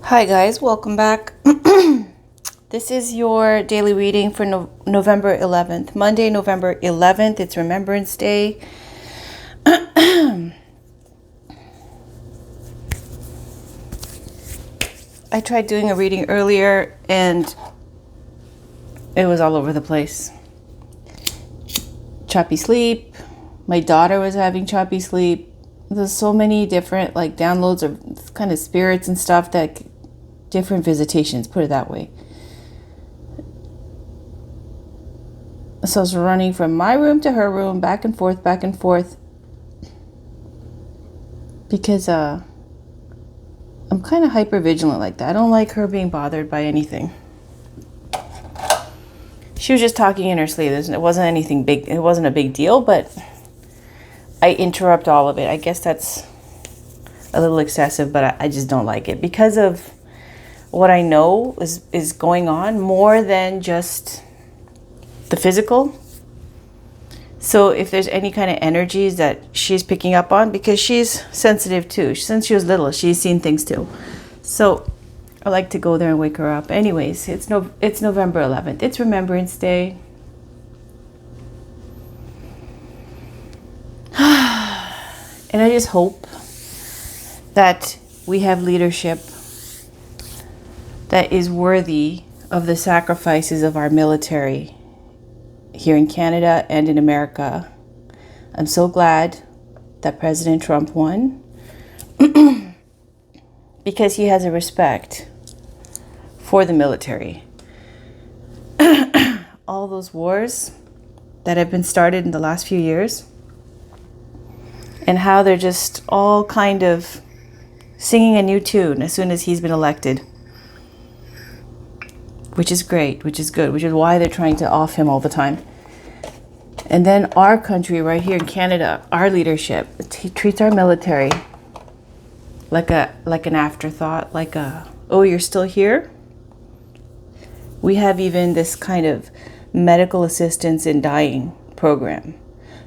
Hi guys, welcome back. This is your daily reading for November 11th, Monday, November 11th. It's Remembrance Day. I tried doing a reading earlier and it was all over the place. Choppy sleep. My daughter was having choppy sleep. There's so many different downloads of kind of spirits and stuff, that different visitations, put it that way. So I was running from my room to her room, back and forth, because I'm kind of hyper vigilant like that. I don't like her being bothered by anything. She was just talking in her sleep. It wasn't anything big. It wasn't a big deal, but I interrupt all of it. I guess that's a little excessive, but I just don't like it because of what I know is going on more than just the physical. So if there's any kind of energies that she's picking up on, because she's sensitive too. Since she was little, she's seen things too. So I like to go there and wake her up. Anyways, it's November 11th. It's Remembrance Day. And I just hope that we have leadership that is worthy of the sacrifices of our military here in Canada and in America. I'm so glad that President Trump won because he has a respect for the military. All those wars that have been started in the last few years, and how they're just all kind of singing a new tune as soon as he's been elected. Which is great, which is good, which is why they're trying to off him all the time. And then our country right here in Canada, our leadership treats our military like an afterthought, oh, you're still here? We have even this kind of medical assistance in dying program.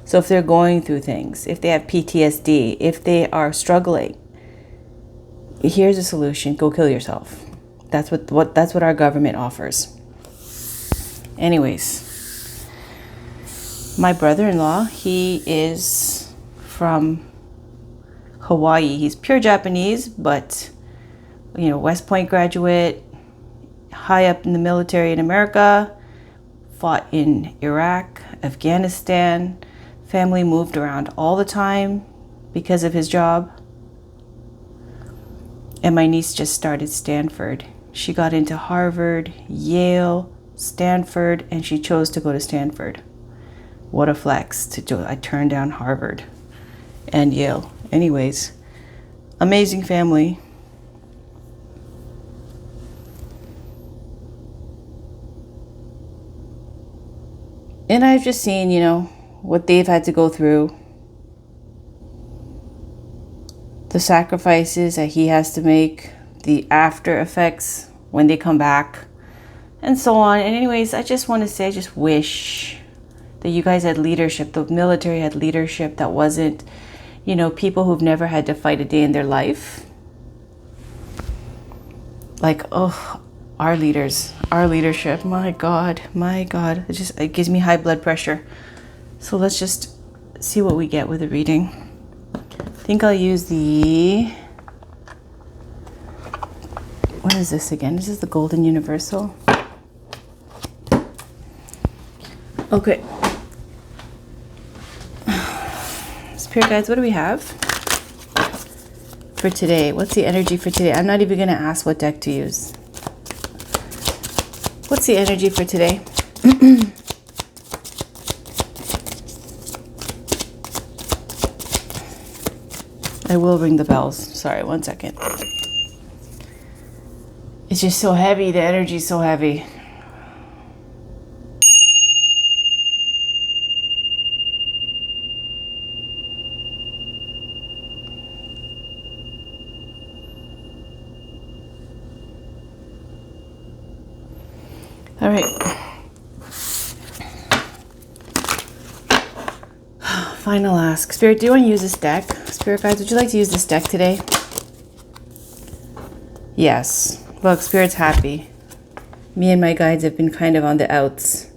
So if they're going through things, if they have PTSD, if they are struggling, here's a solution: go kill yourself. That's what our government offers. Anyways, my brother-in-law, he is from Hawaii. He's pure Japanese, but West Point graduate, high up in the military in America, fought in Iraq, Afghanistan. Family moved around all the time because of his job. And my niece just started Stanford. She got into Harvard, Yale, Stanford, and she chose to go to Stanford. What a flex. I turned down Harvard and Yale. Anyways, amazing family. And I've just seen, what they've had to go through. The sacrifices that he has to make, the after effects when they come back, and so on. And anyways, I just want to say, I just wish that you guys had leadership, the military had leadership that wasn't, people who've never had to fight a day in their life. Our leaders, our leadership, my God, it gives me high blood pressure. So let's just see what we get with the reading. I think I'll use what is this again? This is the Golden Universal. Okay. Spirit guides, what do we have for today? What's the energy for today? I'm not even going to ask what deck to use. What's the energy for today? I will ring the bells. Sorry, one second. It's just so heavy. The energy is so heavy. All right. Final ask. Spirit, do you want to use this deck? Spirit guides, would you like to use this deck today? Yes. Look, Spirit's happy. Me and my guides have been kind of on the outs.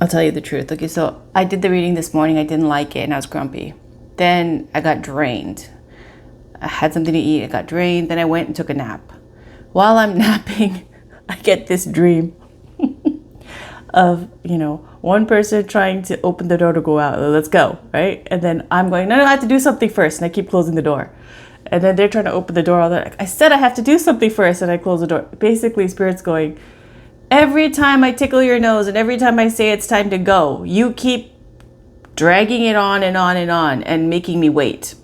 I'll tell you the truth. Okay, so I did the reading this morning. I didn't like it and I was grumpy. Then I got drained. I had something to eat. I got drained. Then I went and took a nap. While I'm napping, I get this dream of, one person trying to open the door to go out. Let's go, right? And then I'm going, no, I have to do something first. And I keep closing the door. And then they're trying to open the door. All that. I said I have to do something first. And I close the door. Basically, Spirit's going, every time I tickle your nose and every time I say it's time to go, you keep dragging it on and on and on and making me wait.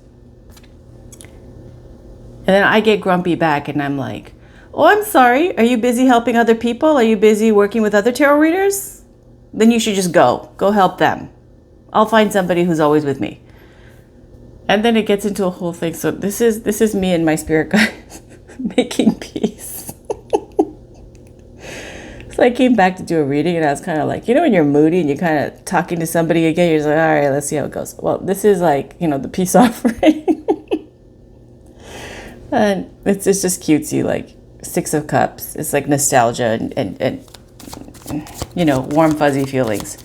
And then I get grumpy back and I'm like, oh, I'm sorry. Are you busy helping other people? Are you busy working with other tarot readers? Then you should just go. Go help them. I'll find somebody who's always with me. And then it gets into a whole thing. So this is me and my spirit guides making peace. So I came back to do a reading and I was kind of like, when you're moody and you're kind of talking to somebody again, you're just like, all right, let's see how it goes. Well, this is like, the peace offering. And it's just cutesy, like 6 of Cups. It's like nostalgia and warm, fuzzy feelings.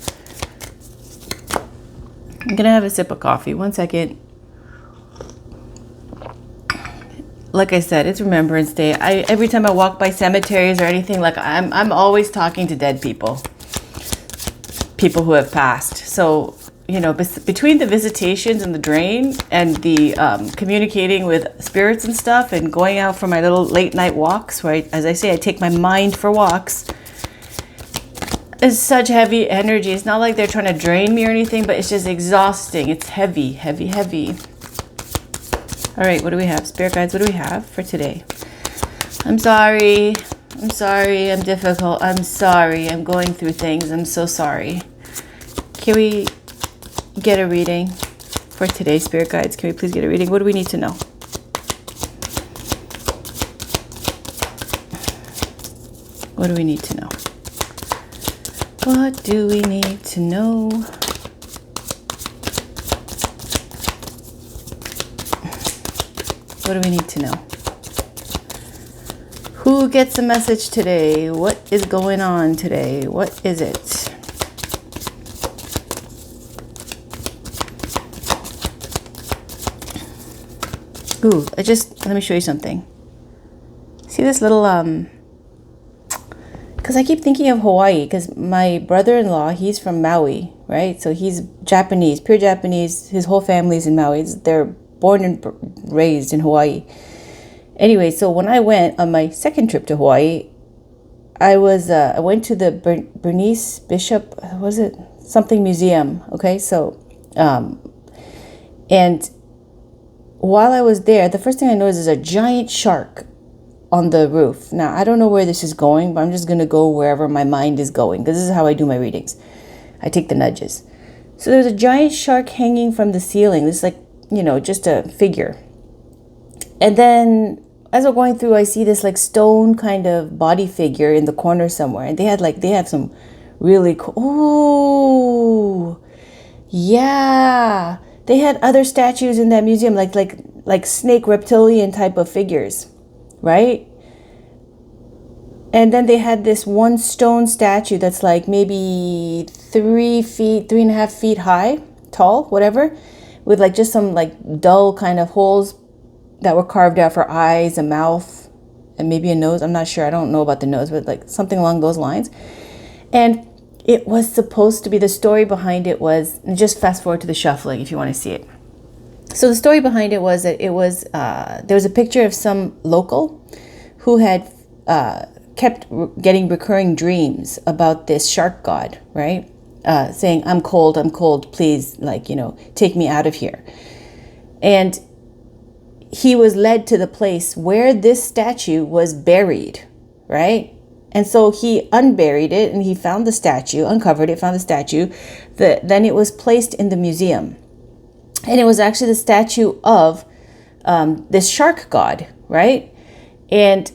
I'm going to have a sip of coffee. 1 second. Like I said, it's Remembrance Day. Every time I walk by cemeteries or anything, like I'm always talking to dead people who have passed. So, between the visitations and the drain and the communicating with spirits and stuff and going out for my little late night walks, right? As I say, I take my mind for walks. It's such heavy energy. It's not like they're trying to drain me or anything, but it's just exhausting. It's heavy, heavy, heavy. All right, what do we have? Spirit guides, what do we have for today? I'm sorry. I'm difficult. I'm sorry. I'm going through things. I'm so sorry. Can we get a reading for today, Spirit guides? Can we please get a reading? What do we need to know? What do we need to know? What do we need to know? What do we need to know? Who gets a message today? What is going on today? What is it? Ooh, let me show you something. See this little, because I keep thinking of Hawaii, because my brother-in-law, he's from Maui, right? So he's Japanese, pure Japanese. His whole family's in Maui. They're born and raised in Hawaii. Anyway, so when I went on my second trip to Hawaii, I went to the Bernice Bishop, was it something museum? Okay, so, and while I was there, the first thing I noticed is a giant shark on the roof. Now, I don't know where this is going, but I'm just going to go wherever my mind is going, because this is how I do my readings. I take the nudges. So there's a giant shark hanging from the ceiling. This is like, just a figure. And then as we're going through, I see this like stone kind of body figure in the corner somewhere. And they have some really cool, ooh, yeah. They had other statues in that museum, like snake reptilian type of figures, right? And then they had this one stone statue that's like maybe 3.5 feet high, tall, whatever, with like just some like dull kind of holes that were carved out for eyes, a mouth, and maybe a nose. I'm not sure. I don't know about the nose, but like something along those lines. And it was supposed to be, the story behind it was, and just fast forward to the shuffling if you want to see it. So the story behind it was that there was a picture of some local who had kept getting recurring dreams about this shark god, right? Saying, I'm cold, please, take me out of here. And he was led to the place where this statue was buried, right? And so he unburied it and he found the statue, uncovered it, found the statue. Then it was placed in the museum. And it was actually the statue of this shark god, right? And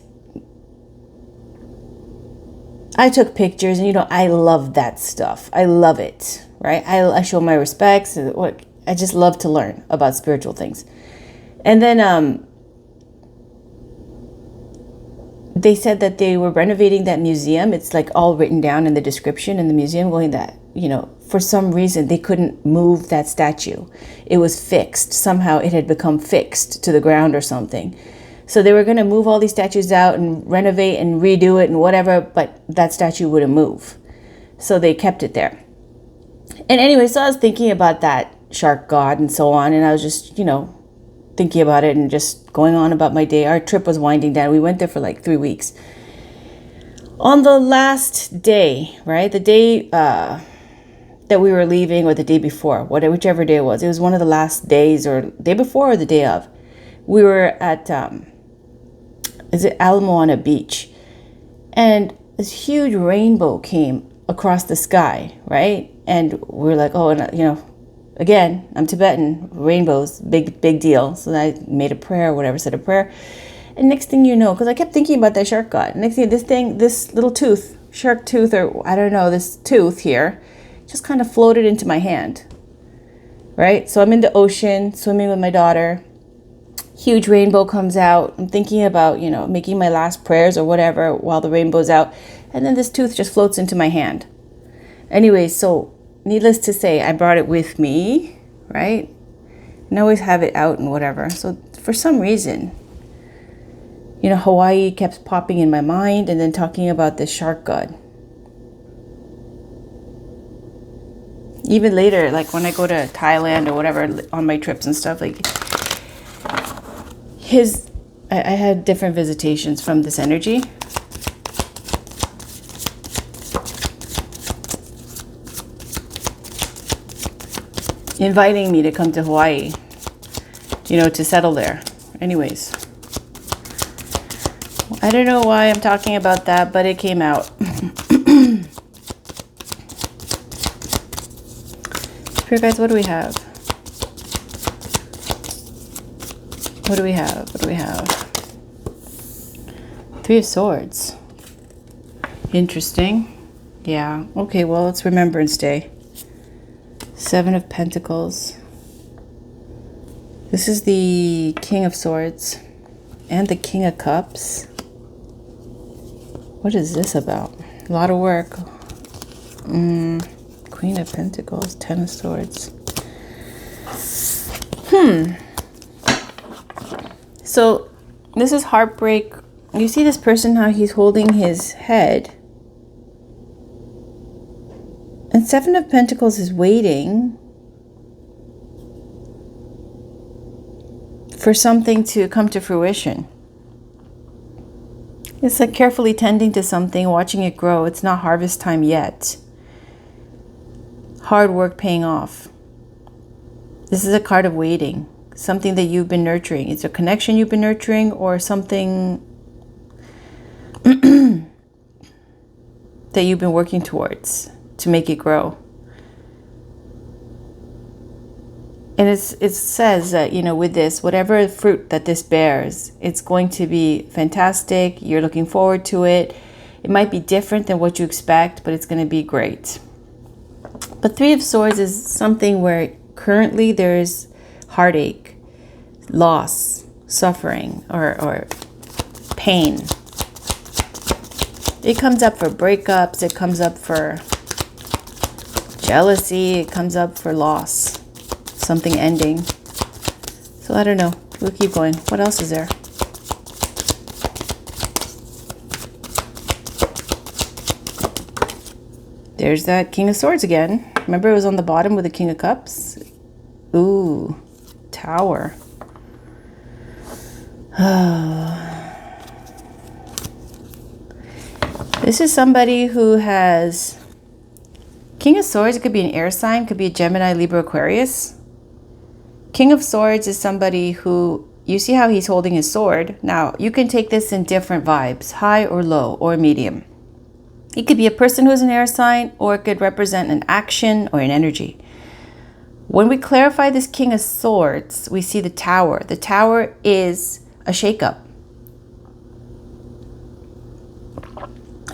I took pictures and, I love that stuff. I love it, right? I show my respects. I just love to learn about spiritual things. And then they said that they were renovating that museum. It's like all written down in the description in the museum, going that, for some reason they couldn't move that statue. It was fixed. Somehow it had become fixed to the ground or something. So they were going to move all these statues out and renovate and redo it and whatever, but that statue wouldn't move. So they kept it there. And anyway, so I was thinking about that shark god and so on, and I was just, thinking about it and just going on about my day. Our trip was winding down. We went there for like 3 weeks. On the last day, right, the day that we were leaving, or the day before, whichever day it was one of the last days, or day before or the day of, we were at Ala Moana Beach, and this huge rainbow came across the sky, right? And we're like, oh, and again, I'm Tibetan, rainbows, big deal. So I made a prayer or whatever, said a prayer. And next thing you know, because I kept thinking about that shark god. Next thing, this little tooth, shark tooth, or I don't know, this tooth here, just kind of floated into my hand, right? So I'm in the ocean, swimming with my daughter. Huge rainbow comes out. I'm thinking about, making my last prayers or whatever while the rainbow's out. And then this tooth just floats into my hand. Anyway, so needless to say, I brought it with me, right? And I always have it out and whatever. So for some reason, Hawaii kept popping in my mind, and then talking about this shark god. Even later, like when I go to Thailand or whatever on my trips and stuff, like I had different visitations from this energy. Inviting me to come to Hawaii, to settle there. Anyways, I don't know why I'm talking about that, but it came out. Spirit guys, what do we have? What do we have? Three of Swords. Interesting. Yeah. Okay, well, it's Remembrance Day. Seven of Pentacles. This is the King of Swords and the King of Cups. What is this about? A lot of work. Queen of Pentacles, Ten of Swords. So this is heartbreak. You see this person, how he's holding his head. And Seven of Pentacles is waiting for something to come to fruition. It's like carefully tending to something, watching it grow. It's not harvest time yet. Hard work paying off. This is a card of waiting. Something that you've been nurturing. It's a connection you've been nurturing, or something that you've been working towards to make it grow. And it says that, with this, whatever fruit that this bears, it's going to be fantastic. You're looking forward to it. It might be different than what you expect, but it's going to be great. But Three of Swords is something where currently there's heartache, loss, suffering, or pain. It comes up for breakups. It comes up for jealousy. It comes up for loss. Something ending. So I don't know. We'll keep going. What else is there? There's that King of Swords again. Remember, it was on the bottom with the King of Cups? Ooh, Tower. This is somebody who has King of Swords. It could be an air sign, could be a Gemini, Libra, Aquarius. King of Swords is somebody who, you see how he's holding his sword. Now, you can take this in different vibes, high or low or medium. It could be a person who's an air sign, or it could represent an action or an energy. When we clarify this King of Swords, we see the Tower. The Tower is a shakeup.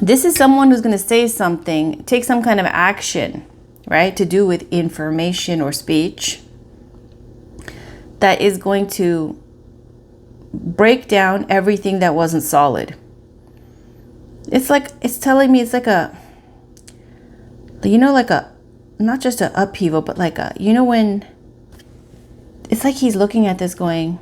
This is someone who's going to say something, take some kind of action, right, to do with information or speech that is going to break down everything that wasn't solid. It's like, it's telling me it's like a, you know, like a, not just an upheaval, but like a, you know, when, it's like he's looking at this going,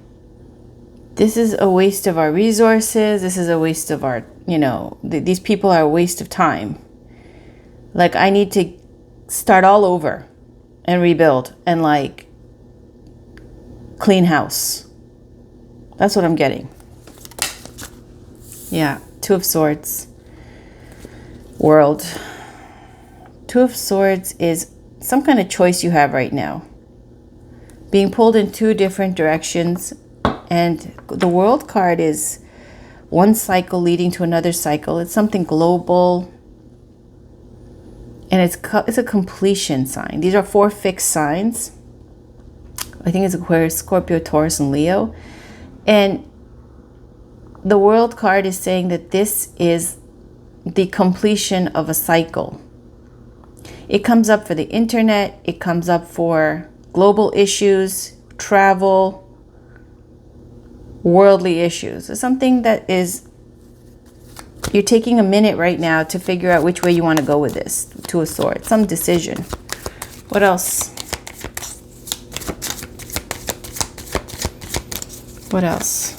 this is a waste of our resources. This is a waste of our, you know, these people are a waste of time. Like, I need to start all over and rebuild and like clean house. That's what I'm getting. Yeah, Two of Swords. World. Two of Swords is some kind of choice you have right now. Being pulled in two different directions. And the World card is one cycle leading to another cycle. It's something global. And it's a completion sign. These are 4 fixed signs. I think it's Aquarius, Scorpio, Taurus, and Leo. And the World card is saying that this is the completion of a cycle. It comes up for the internet. It comes up for global issues, travel, worldly issues. It's something that is, you're taking a minute right now to figure out which way you want to go with this. Two of Swords, some decision. What else? What else?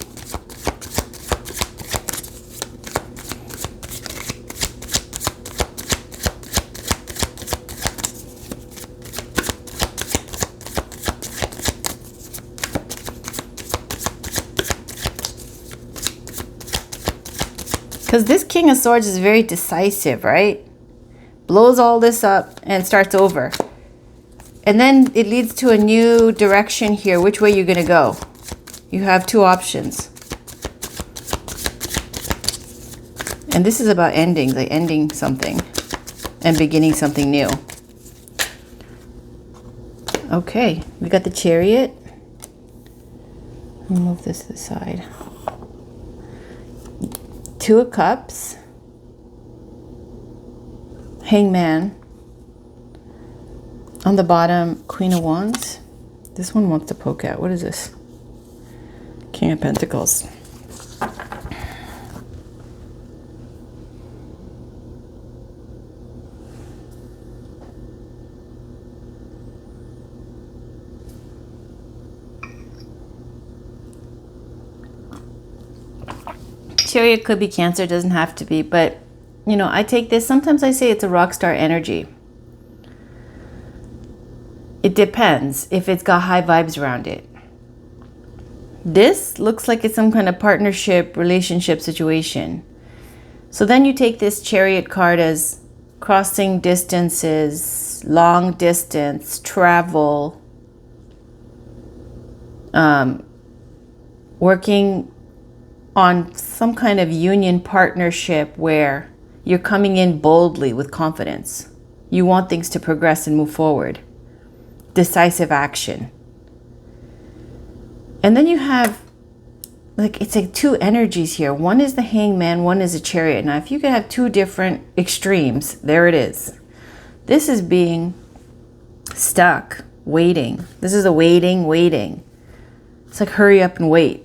Because this King of Swords is very decisive, right? Blows all this up and starts over. And then it leads to a new direction here. Which way you're going to go? You have 2 options. And this is about endings, like ending something and beginning something new. Okay, we got the Chariot. Let me move this to the side. 2 of Cups, Hangman, on the bottom, Queen of Wands. This one wants to poke out. What is this? King of Pentacles. Chariot could be Cancer, doesn't have to be, but you know, I take this, sometimes I say it's a rock star energy. It depends if it's got high vibes around it. This looks like it's some kind of partnership, relationship situation. So then you take this Chariot card as crossing distances, long distance, travel, working on some kind of union partnership where you're coming in boldly with confidence. You want things to progress and move forward. Decisive action. And then you have, like, it's like 2 energies here. One is the Hangman, one is a Chariot. Now, if you could have 2 different extremes, there it is. This is being stuck, waiting. This is a waiting. It's like hurry up and wait.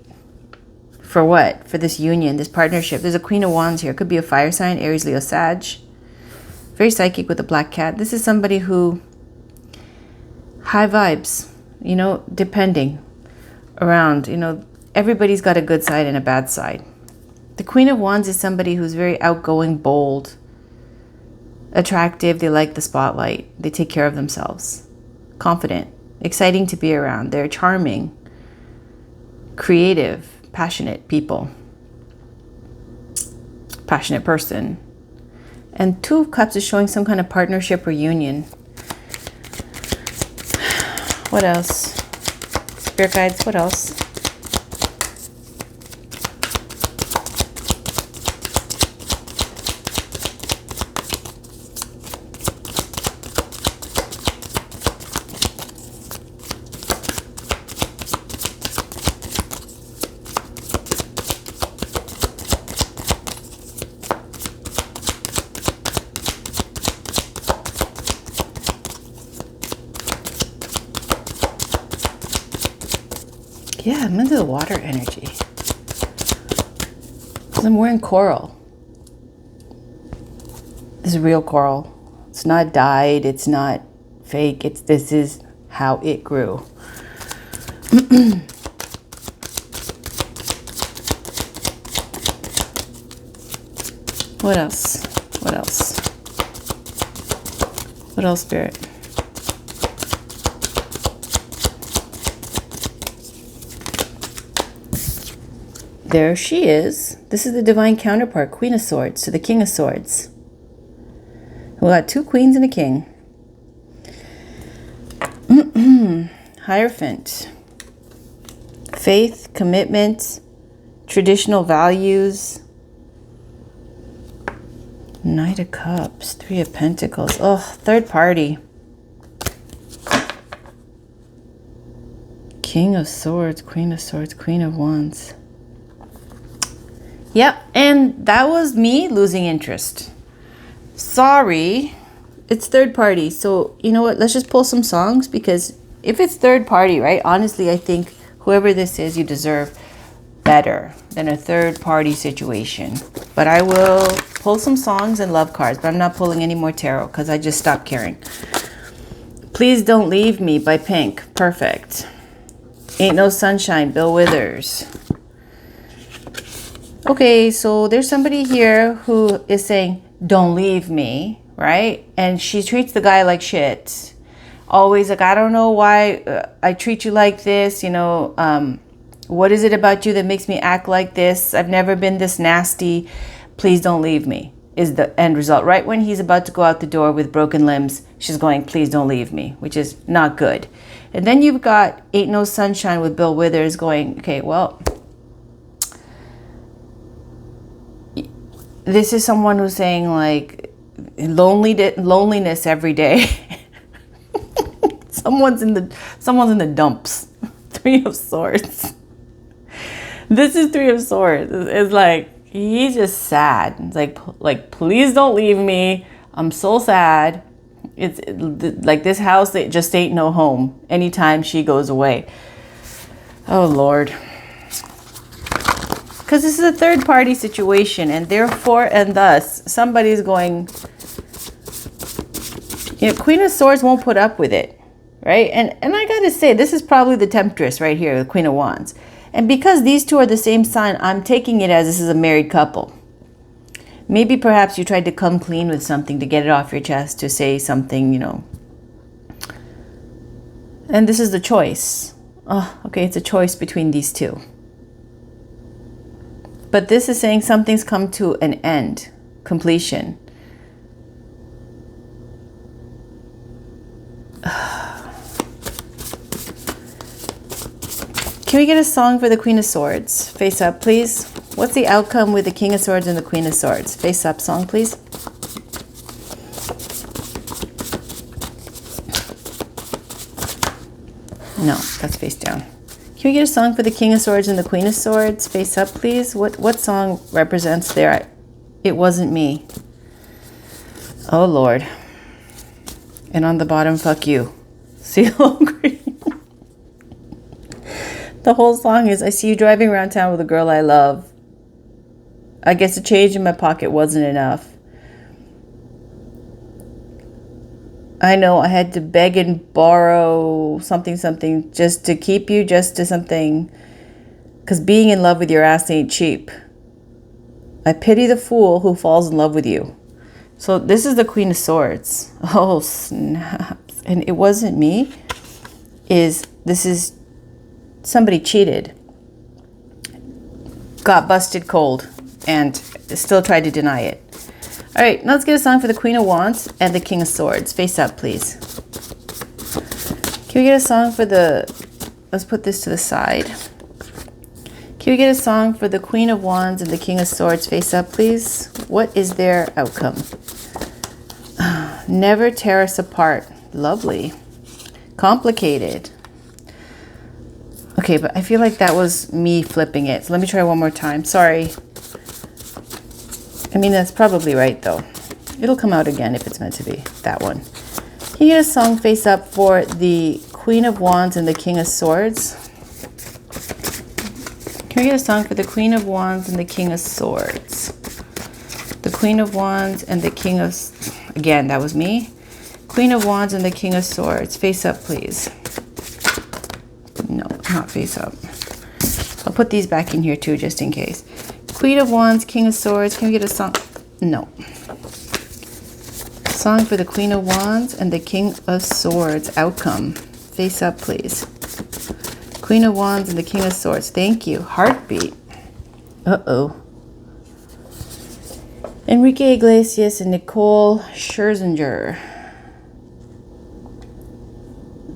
For what? For this union, this partnership. There's a Queen of Wands here. It could be a fire sign, Aries, Leo, Sag. Very psychic with a black cat. This is somebody who, high vibes, you know, depending around, you know, everybody's got a good side and a bad side. The Queen of Wands is somebody who's very outgoing, bold, attractive. They like the spotlight. They take care of themselves. Confident, exciting to be around. They're charming, creative, passionate people, passionate person. And 2 of Cups is showing some kind of partnership or union. What else? Spirit guides, what else? Yeah, I'm into the water energy. Because I'm wearing coral. This is real coral. It's not dyed. It's not fake. This is how it grew. What else? What else? What else, Spirit? There she is. This is the divine counterpart, Queen of Swords, to the King of Swords. We got 2 queens and a king. Hierophant. Faith, commitment, traditional values. Knight of Cups, 3 of Pentacles. Oh, third party. King of Swords, Queen of Swords, Queen of Wands. Yep, and that was me losing interest. Sorry, it's third party. So, you know what? Let's just pull some songs, because if it's third party, right? Honestly, I think whoever this is, you deserve better than a third party situation. But I will pull some songs and love cards, but I'm not pulling any more tarot because I just stopped caring. Please Don't Leave Me by Pink. Perfect. Ain't No Sunshine, Bill Withers. Okay, so there's somebody here who is saying, don't leave me, right? And she treats the guy like shit. Always like, I don't know why I treat you like this, you know. What is it about you that makes me act like this? I've never been this nasty. Please don't leave me, is the end result. Right when he's about to go out the door with broken limbs, she's going, please don't leave me, which is not good. And then you've got Ain't No Sunshine with Bill Withers going, okay, well, this is someone who's saying like loneliness every day. someone's in the dumps. 3 of Swords. This is 3 of Swords. It's like he's just sad. It's like please don't leave me. I'm so sad. It's like this house that just ain't no home anytime she goes away. Oh Lord. Because this is a third party situation, and therefore and thus somebody's going, you know, Queen of Swords won't put up with it, right? And I gotta say, this is probably the Temptress right here, the Queen of Wands. And because these two are the same sign, I'm taking it as this is a married couple. Maybe perhaps you tried to come clean with something to get it off your chest, to say something, you know. And this is the choice. Oh, okay, it's a choice between these two. But this is saying something's come to an end, completion. Can we get a song for the Queen of Swords? Face up, please. What's the outcome with the King of Swords and the Queen of Swords? Face up song, please. No, that's face down. Can we get a song for the King of Swords and the Queen of Swords? Face up, please. What song represents there? It wasn't me. Oh, Lord. And on the bottom, fuck you. CeeLo Green. The whole song is, I see you driving around town with a girl I love. I guess the change in my pocket wasn't enough. I know I had to beg and borrow something just to keep you, just to something. Because being in love with your ass ain't cheap. I pity the fool who falls in love with you. So this is the Queen of Swords. Oh, snaps. And it wasn't me. This is somebody cheated. Got busted cold and still tried to deny it. All right, now let's get a song for the Queen of Wands and the King of Swords. Face up, please. Can we get a song for the... Let's put this to the side. Can we get a song for the Queen of Wands and the King of Swords? Face up, please. What is their outcome? Never tear us apart. Lovely. Complicated. Okay, but I feel like that was me flipping it. So let me try one more time. Sorry. I mean, that's probably right, though. It'll come out again if it's meant to be. That one. Can you get a song face up for the Queen of Wands and the King of Swords? Can we get a song for the Queen of Wands and the King of Swords? The Queen of Wands and the King of... Again, that was me. Queen of Wands and the King of Swords. Face up, please. No, not face up. I'll put these back in here too, just in case. Queen of Wands, King of Swords. Can we get a song? No. Song for the Queen of Wands and the King of Swords. Outcome. Face up, please. Queen of Wands and the King of Swords. Thank you. Heartbeat. Uh-oh. Enrique Iglesias and Nicole Scherzinger.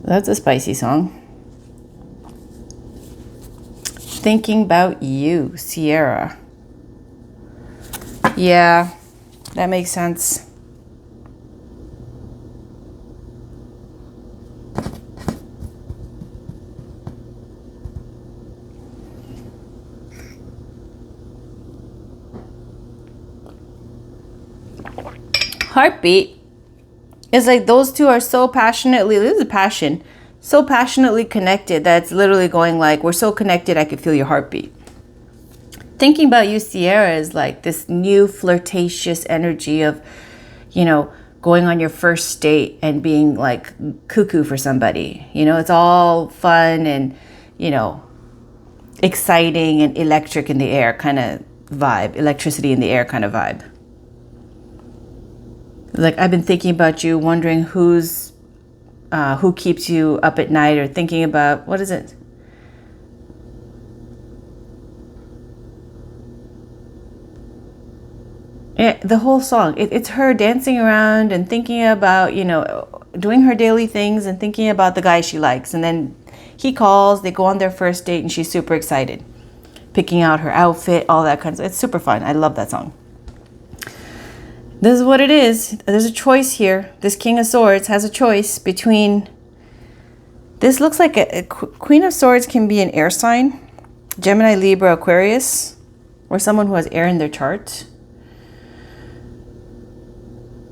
That's a spicy song. Thinking About You, Sierra. Yeah, that makes sense. Heartbeat is like those two are so passionately, this is passion, so passionately connected that it's literally going like, we're so connected I could feel your heartbeat. Thinking About You, Sierra is like this new flirtatious energy of, you know, going on your first date and being like cuckoo for somebody. You know, it's all fun and, you know, exciting and electric in the air kind of vibe, electricity in the air kind of vibe. Like, I've been thinking about you, wondering who keeps you up at night, or thinking about, what is it? Yeah, the whole song. It's her dancing around and thinking about, you know, doing her daily things and thinking about the guy she likes. And then he calls, they go on their first date, and she's super excited. Picking out her outfit, all that kind of stuff. It's super fun. I love that song. This is what it is. There's a choice here. This King of Swords has a choice between... This looks like a Queen of Swords can be an air sign. Gemini, Libra, Aquarius. Or someone who has air in their chart.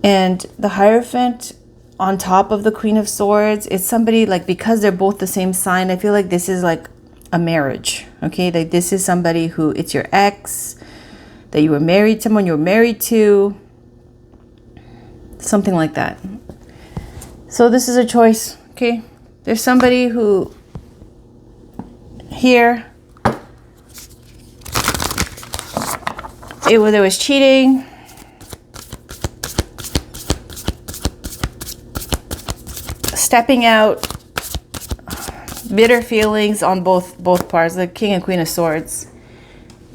And the Hierophant on top of the Queen of Swords, it's somebody like, because they're both the same sign, I feel like this is like a marriage. Okay, like this is somebody who, it's your ex, that you were married, someone you were married to. Something like that. So this is a choice, okay? There's somebody who here, there was cheating. Stepping out, bitter feelings on both parts, the King and Queen of Swords.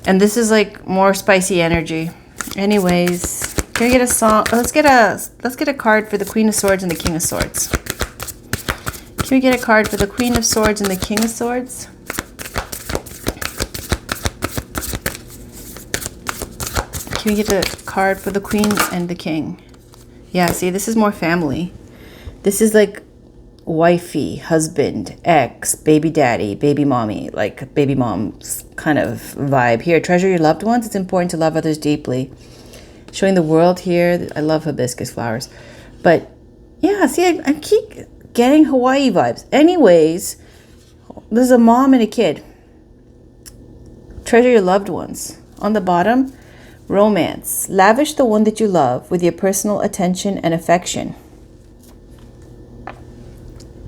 And this is like more spicy energy. Anyways, can we get a song? Let's get a card for the Queen of Swords and the King of Swords. Can we get a card for the Queen of Swords and the King of Swords? Can we get a card for the Queen and the King? Yeah, see, this is more family. This is like wifey, husband, ex, baby daddy, baby mommy, like baby mom's kind of vibe. Here, treasure your loved ones. It's important to love others deeply. Showing the world here. I love hibiscus flowers. But yeah, see, I keep getting Hawaii vibes. Anyways, there's a mom and a kid. Treasure your loved ones. On the bottom, romance. Lavish the one that you love with your personal attention and affection.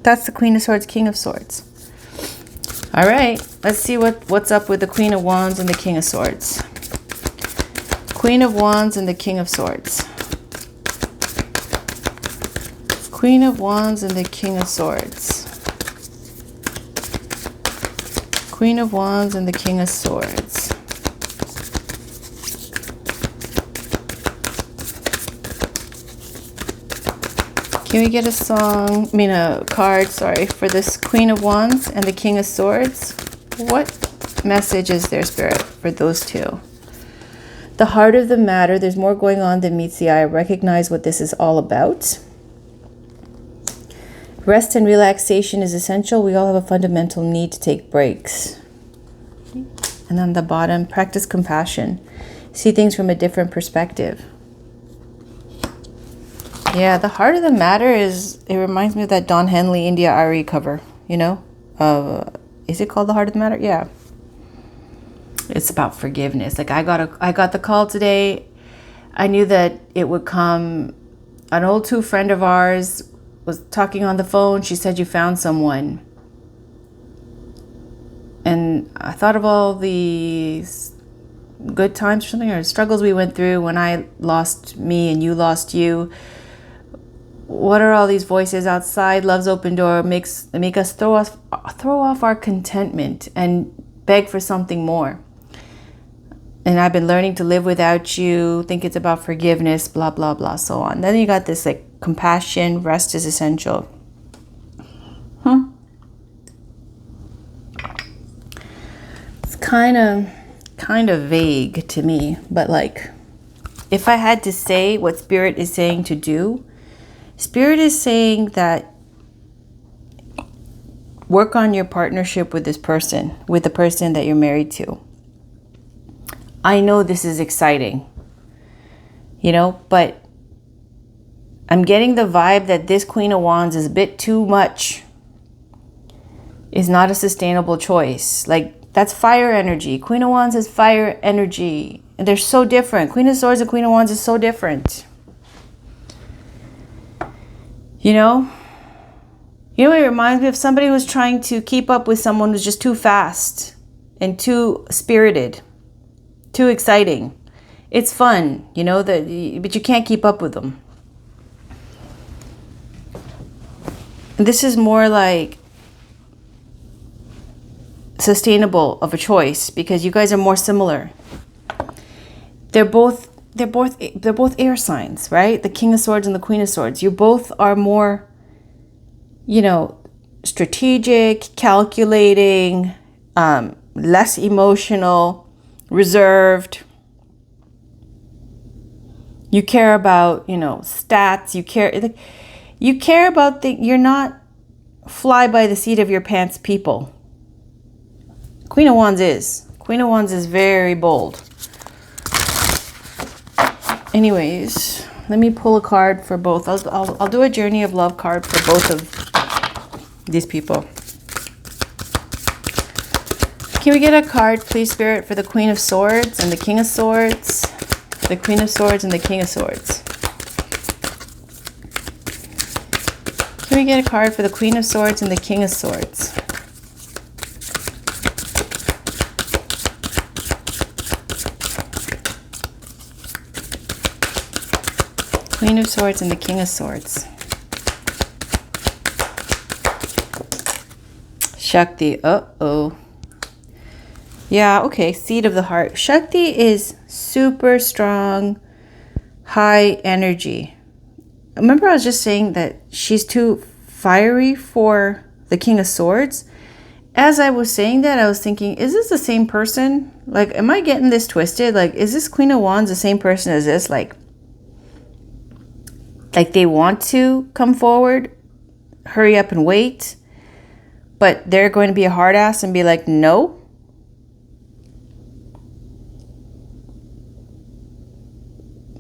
That's the Queen of Swords, King of Swords. All right, let's see what's up with the Queen of Wands and the King of Swords. Queen of Wands and the King of Swords. Queen of Wands and the King of Swords. Queen of Wands and the King of Swords. Can we get a card, for this Queen of Wands and the King of Swords? What message is there, Spirit, for those two? The heart of the matter, there's more going on than meets the eye. Recognize what this is all about. Rest and relaxation is essential. We all have a fundamental need to take breaks. And on the bottom, practice compassion. See things from a different perspective. Yeah, the heart of the matter is, it reminds me of that Don Henley India Ari cover, you know? Is it called The Heart of the Matter? Yeah. It's about forgiveness. Like I got the call today. I knew that it would come. An old two friend of ours was talking on the phone. She said, you found someone. And I thought of all the good times or something, or struggles we went through when I lost me and you lost you. What are all these voices outside love's open door make us throw off our contentment and beg for something more? And I've been learning to live without you, think it's about forgiveness, blah blah blah, so on. Then you got this like compassion, rest is essential. It's kind of vague to me, but like, if I had to say what Spirit is saying to do, Spirit is saying that work on your partnership with this person, with the person that you're married to. I know this is exciting, but I'm getting the vibe that this Queen of Wands is a bit too much. Is not a sustainable choice. Like, that's fire energy. Queen of Wands is fire energy. And they're so different. Queen of Swords and Queen of Wands is so different. It reminds me of somebody who was trying to keep up with someone who's just too fast and too spirited, too exciting. It's fun, but you can't keep up with them. This is more like sustainable of a choice because you guys are more similar. They're both air signs, right? The King of Swords and the Queen of Swords. You both are more, strategic, calculating, less emotional, reserved. You care about, stats. You care about you're not fly by the seat of your pants people. Queen of Wands is. Queen of Wands is very bold. Anyways, let me pull a card for both. I'll do a Journey of Love card for both of these people. Can we get a card, please, Spirit, for the Queen of Swords and the King of Swords? The Queen of Swords and the King of Swords. Can we get a card for the Queen of Swords and the King of Swords? Queen of Swords and the King of Swords. Shakti. Uh-oh. Yeah, okay. Seed of the heart. Shakti is super strong, high energy. Remember I was just saying that she's too fiery for the King of Swords? As I was saying that, I was thinking, is this the same person? Like, am I getting this twisted? Like, is this Queen of Wands the same person as this? Like they want to come forward, hurry up and wait, but they're going to be a hard ass and be like, no.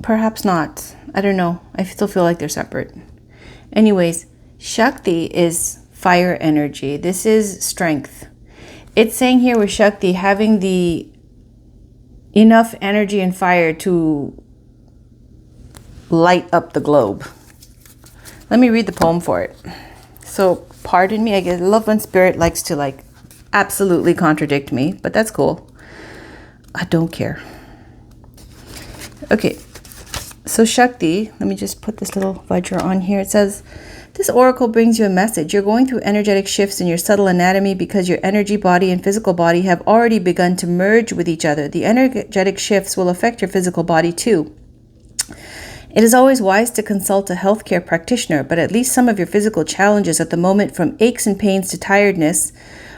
Perhaps not. I don't know. I still feel like they're separate. Anyways, Shakti is fire energy. This is strength. It's saying here with Shakti having the enough energy and fire to light up the globe. Let me read the poem for it. So pardon me, I love when Spirit likes to absolutely contradict me, but that's cool. I don't care. Okay, so Shakti, let me just put this little Vajra on here. It says, this oracle brings you a message. You're going through energetic shifts in your subtle anatomy because your energy body and physical body have already begun to merge with each other. The energetic shifts will affect your physical body too. It is always wise to consult a healthcare practitioner, but at least some of your physical challenges at the moment, from aches and pains to tiredness,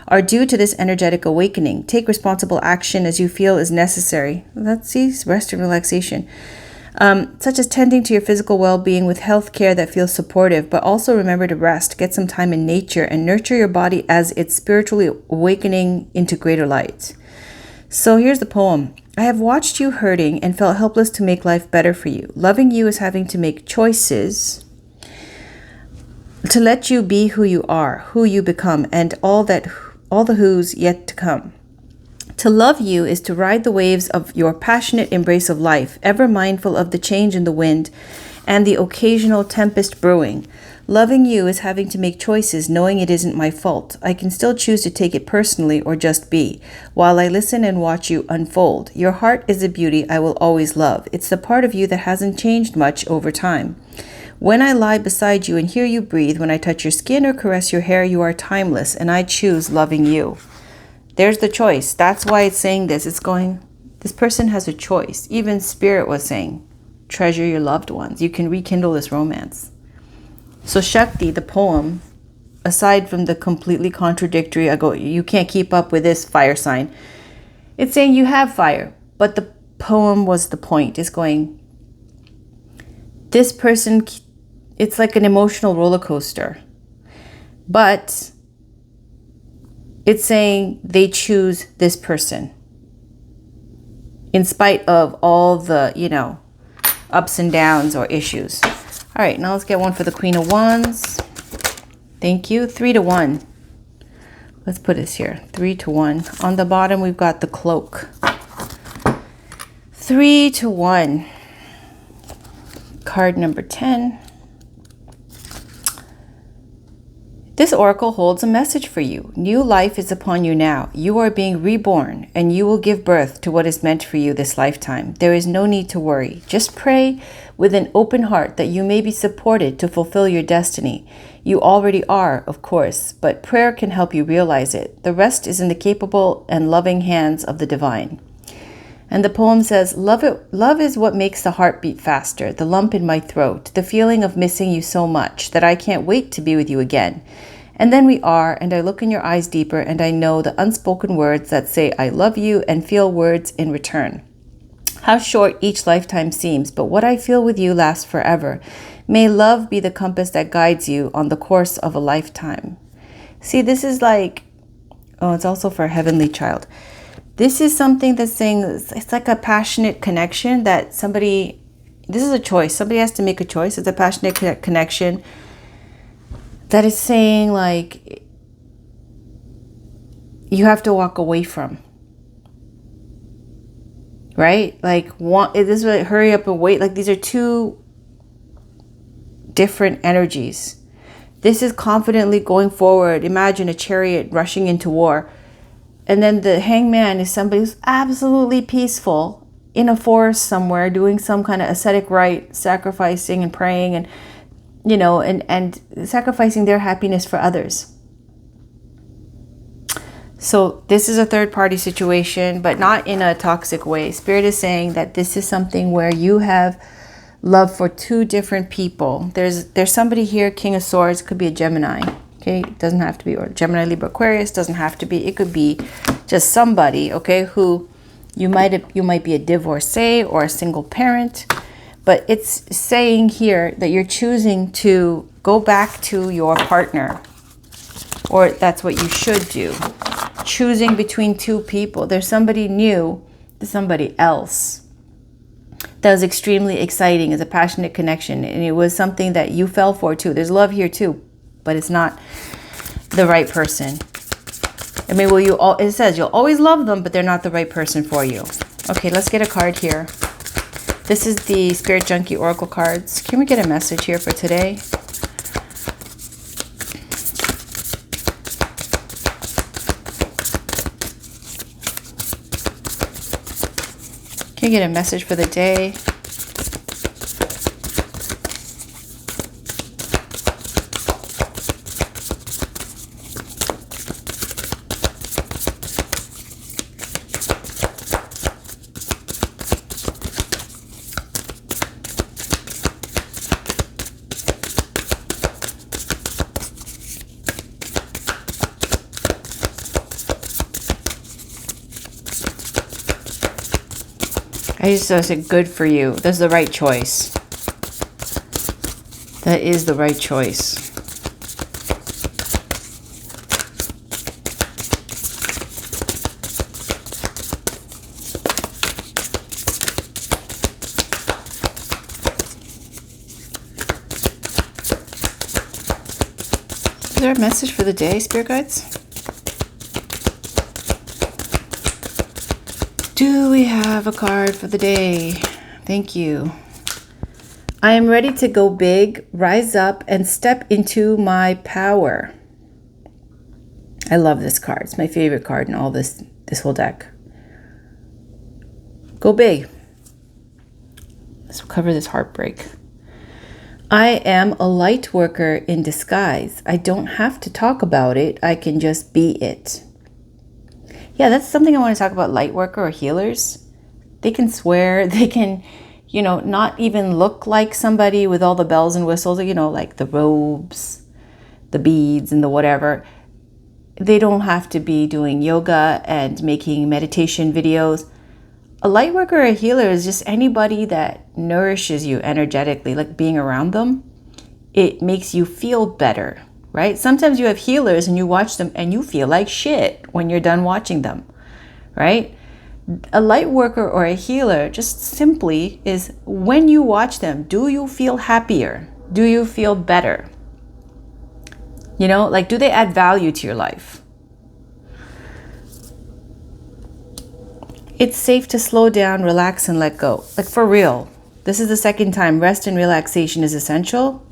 are due to this energetic awakening. Take responsible action as you feel is necessary. That's rest and relaxation. Such as tending to your physical well-being with health care that feels supportive, but also remember to rest, get some time in nature, and nurture your body as it's spiritually awakening into greater light. So here's the poem. I have watched you hurting and felt helpless to make life better for you. Loving you is having to make choices to let you be who you are, who you become, and all the who's yet to come. To love you is to ride the waves of your passionate embrace of life, ever mindful of the change in the wind and the occasional tempest brewing. Loving you is having to make choices, knowing it isn't my fault. I can still choose to take it personally or just be, while I listen and watch you unfold. Your heart is a beauty I will always love. It's the part of you that hasn't changed much over time. When I lie beside you and hear you breathe, when I touch your skin or caress your hair, you are timeless, and I choose loving you. There's the choice. That's why it's saying this. It's going, this person has a choice. Even Spirit was saying, treasure your loved ones. You can rekindle this romance. So Shakti, the poem, aside from the completely contradictory, I go, you can't keep up with this fire sign. It's saying you have fire, but the poem was the point. It's going, this person, it's like an emotional roller coaster. But it's saying they choose this person in spite of all the, ups and downs or issues. All right, now let's get one for the Queen of Wands. Thank you. 3 to 1. Let's put this here. 3 to 1. On the bottom, we've got the cloak. 3 to 1. Card number 10. This oracle holds a message for you. New life is upon you now. You are being reborn, and you will give birth to what is meant for you this lifetime. There is no need to worry. Just pray with an open heart that you may be supported to fulfill your destiny. You already are, of course, but prayer can help you realize it. The rest is in the capable and loving hands of the divine. And the poem says, love is what makes the heart beat faster, the lump in my throat, the feeling of missing you so much that I can't wait to be with you again. And then we are, and I look in your eyes deeper, and I know the unspoken words that say I love you and feel words in return. How short each lifetime seems, but what I feel with you lasts forever. May love be the compass that guides you on the course of a lifetime. See, this is like, it's also for a heavenly child. This is something that's saying, it's like a passionate connection that somebody, this is a choice. Somebody has to make a choice. It's a passionate connection that is saying like, you have to walk away from. Right? Like, this is what, hurry up and wait. Like, these are two different energies. This is confidently going forward. Imagine a chariot rushing into war. And then the hangman is somebody who's absolutely peaceful in a forest somewhere, doing some kind of ascetic rite, sacrificing and praying and, and sacrificing their happiness for others. So this is a third party situation, but not in a toxic way. Spirit is saying that this is something where you have love for two different people. There's somebody here, King of Swords, could be a Gemini. Okay, it doesn't have to be, or Gemini, Libra, Aquarius, doesn't have to be. It could be just somebody, okay, who you might be a divorcee or a single parent, but it's saying here that you're choosing to go back to your partner, or that's what you should do. Choosing between two people. There's somebody new to somebody else. That was extremely exciting, as a passionate connection, and it was something that you fell for too. There's love here too, but it's not the right person. I mean, it says you'll always love them, but they're not the right person for you. Okay, let's get a card here. This is the Spirit Junkie Oracle cards. Can we get a message here for today? Can you get a message for the day? I just said good for you. That's the right choice. That is the right choice. Is there a message for the day, Spirit Guides? Do we have a card for the day? Thank you. I am ready to go big, rise up, and step into my power. I love this card. It's my favorite card in all this whole deck. Go big. Let's cover this heartbreak. I am a light worker in disguise. I don't have to talk about it. I can just be it. Yeah, that's something I want to talk about. Light worker or healers. They can swear. They can, not even look like somebody with all the bells and whistles, like the robes, the beads and the whatever. They don't have to be doing yoga and making meditation videos. A light worker or a healer is just anybody that nourishes you energetically, like being around them. It makes you feel better, right? Sometimes you have healers and you watch them and you feel like shit when you're done watching them, right? A light worker or a healer just simply is when you watch them, do you feel happier? Do you feel better? Do they add value to your life? It's safe to slow down, relax, and let go. Like for real. This is the second time. Rest and relaxation is essential.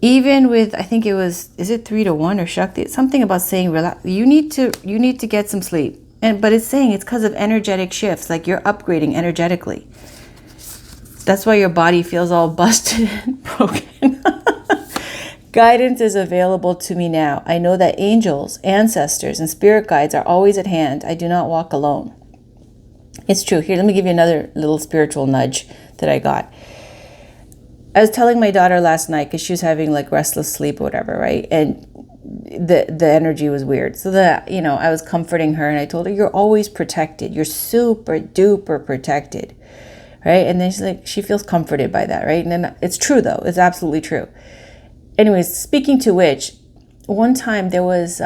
Even with, I think is it 3-1 or Shakti? It's something about saying relax. You need to get some sleep. But it's saying it's because of energetic shifts. Like you're upgrading energetically. That's why your body feels all busted and broken. Guidance is available to me now. I know that angels, ancestors, and spirit guides are always at hand. I do not walk alone. It's true. Here, let me give you another little spiritual nudge that I got. I was telling my daughter last night because she was having like restless sleep or whatever, right? And the energy was weird. So I was comforting her and I told her, you're always protected. You're super duper protected, right? And then she's like, she feels comforted by that, right? And then it's true though. It's absolutely true. Anyways, speaking to which, one time there was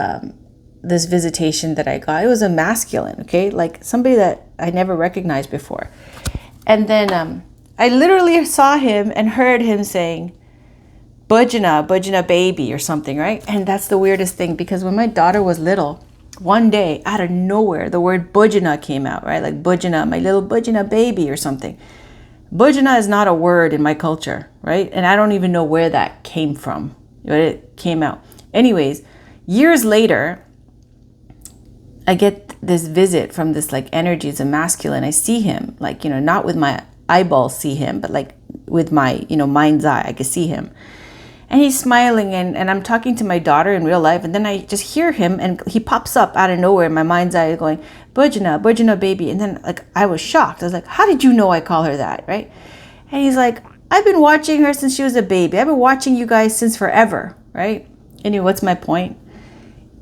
this visitation that I got. It was a masculine, okay? Like somebody that I never recognized before. And then I literally saw him and heard him saying, Bujana baby or something, right? And that's the weirdest thing because when my daughter was little, one day out of nowhere, the word Bujana came out, right? Like Bujana, my little Bujana baby or something. Bujana is not a word in my culture, right? And I don't even know where that came from, but it came out. Anyways, years later, I get this visit from this like energy. It's a masculine. I see him, like, not with my eyeballs see him, but like with my, mind's eye, I can see him. And he's smiling and I'm talking to my daughter in real life. And then I just hear him and he pops up out of nowhere in my mind's eye going, Bujana baby. And then like, I was shocked. I was like, how did you know I call her that, right? And he's like, I've been watching her since she was a baby. I've been watching you guys since forever, right? Anyway, what's my point?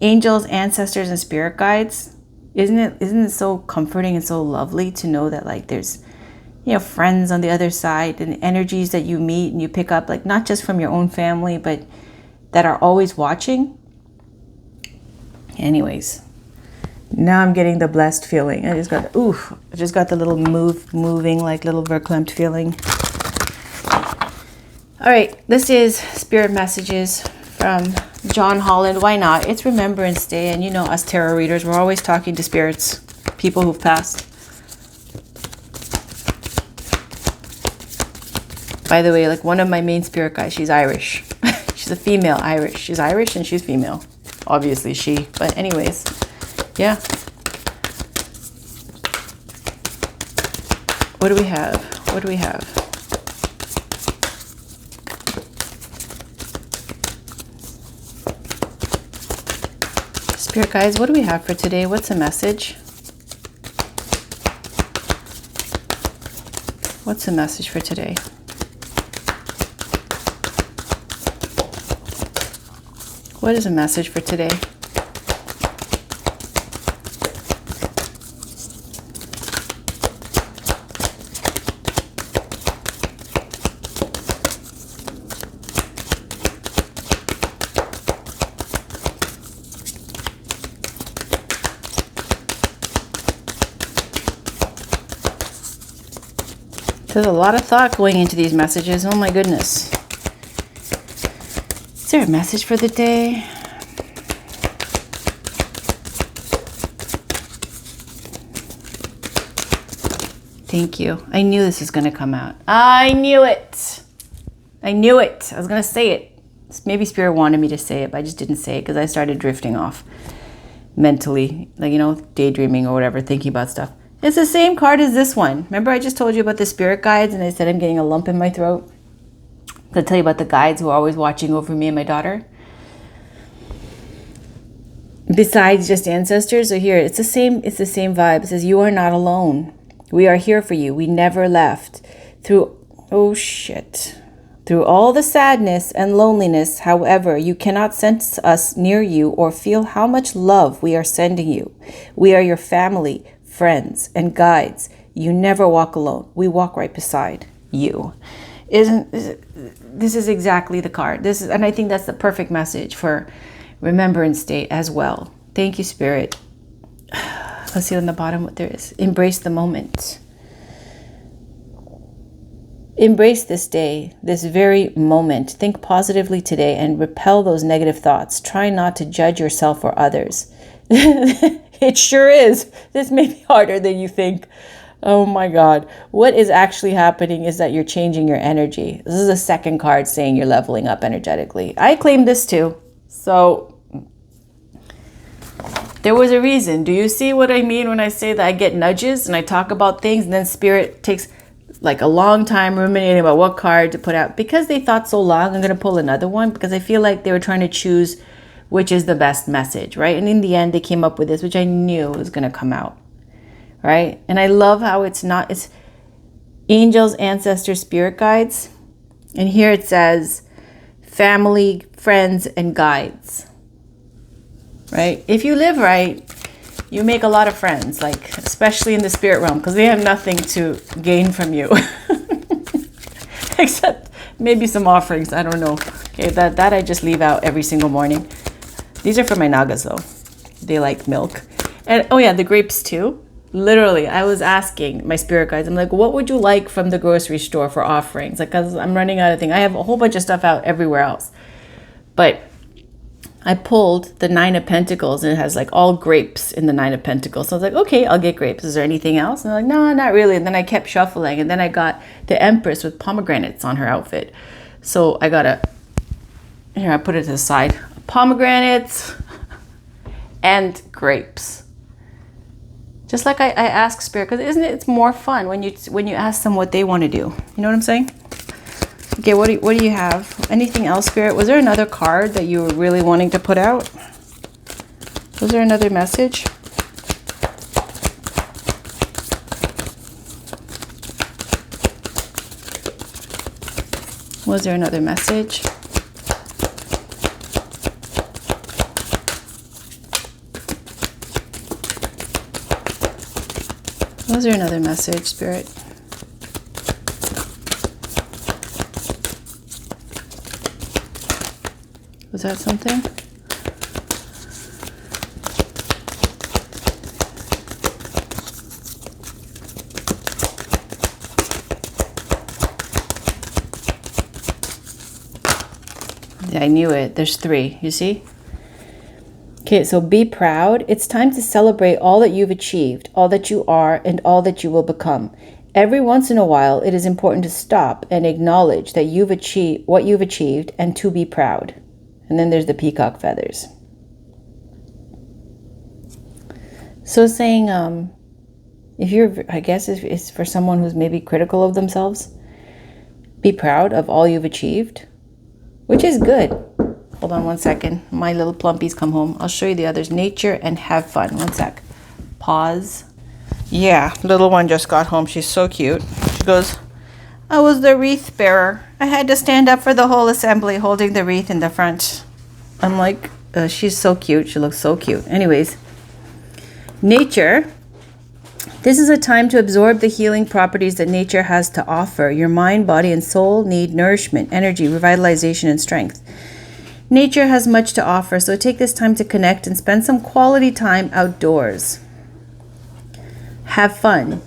Angels, ancestors, and spirit guides. Isn't it so comforting and so lovely to know that like there's, friends on the other side and energies that you meet and you pick up, like not just from your own family, but that are always watching. Anyways, now I'm getting the blessed feeling. I just got the little moving, like little verklempt feeling. All right, this is Spirit Messages from John Holland. Why not? It's Remembrance Day, and us tarot readers, we're always talking to spirits, people who've passed. By the way, like one of my main spirit guides, she's Irish. She's a female Irish. She's Irish and she's female. Obviously she, but anyways, yeah. What do we have? Spirit guides, what do we have for today? What's the message? What's the message for today? What is a message for today? There's a lot of thought going into these messages. Oh my goodness. Is there a message for the day? Thank you. I knew this was going to come out. I knew it. I knew it. I was going to say it. Maybe Spirit wanted me to say it, but I just didn't say it because I started drifting off mentally, like, daydreaming or whatever, thinking about stuff. It's the same card as this one. Remember I just told you about the spirit guides and I said I'm getting a lump in my throat? I'll tell you about the guides who are always watching over me and my daughter. Besides just ancestors, so here, it's the same vibe. It says, you are not alone. We are here for you. We never left. Through all the sadness and loneliness, however, you cannot sense us near you or feel how much love we are sending you. We are your family, friends, and guides. You never walk alone. We walk right beside you. This is exactly the card. And I think that's the perfect message for Remembrance Day as well. Thank you, Spirit. Let's see on the bottom what there is. Embrace the moment. Embrace this day, this very moment. Think positively today and repel those negative thoughts. Try not to judge yourself or others. It sure is. This may be harder than you think. Oh my God. What is actually happening is that you're changing your energy. This is a second card saying you're leveling up energetically. I claim this too. So there was a reason. Do you see what I mean when I say that I get nudges and I talk about things and then Spirit takes like a long time ruminating about what card to put out? Because they thought so long, I'm going to pull another one because I feel like they were trying to choose which is the best message, right? And in the end, they came up with this, which I knew was going to come out, right? And I love how it's angels, ancestors, spirit guides. And here it says family, friends, and guides, right? If you live right, you make a lot of friends, like especially in the spirit realm, because they have nothing to gain from you except maybe some offerings. I don't know. Okay, that I just leave out every single morning. These are for my Nagas though. They like milk. And oh yeah, the grapes too. Literally, I was asking my spirit guides, I'm like, what would you like from the grocery store for offerings? Like, cause I'm running out of things. I have a whole bunch of stuff out everywhere else. But I pulled the 9 of Pentacles and it has like all grapes in the 9 of Pentacles. So I was like, okay, I'll get grapes. Is there anything else? And I'm like, no, not really. And then I kept shuffling and then I got the Empress with pomegranates on her outfit. So I got here I put it to the side, pomegranates and grapes. Just like I ask Spirit, because it's more fun when you ask them what they want to do. You know what I'm saying? Okay, what do you have? Anything else, Spirit? Was there another card that you were really wanting to put out? Was there another message? Was there another message? Was there another message, Spirit? Was that something? Yeah, I knew it. There's 3, you see? Okay, so be proud. It's time to celebrate all that you've achieved, all that you are, and all that you will become. Every once in a while, it is important to stop and acknowledge that you've achieved what you've achieved and to be proud. And then there's the peacock feathers. So saying, if you're, I guess it's for someone who's maybe critical of themselves, be proud of all you've achieved, which is good. Hold on one second. My little plumpies come home. I'll show you the others. Nature and have fun. One sec. Pause. Yeah, little one just got home. She's so cute. She goes, I was the wreath bearer. I had to stand up for the whole assembly holding the wreath in the front. I'm like, she's so cute. She looks so cute. Anyways, nature. This is a time to absorb the healing properties that nature has to offer. Your mind, body, and soul need nourishment, energy, revitalization, and strength. Nature has much to offer, so take this time to connect and spend some quality time outdoors. Have fun.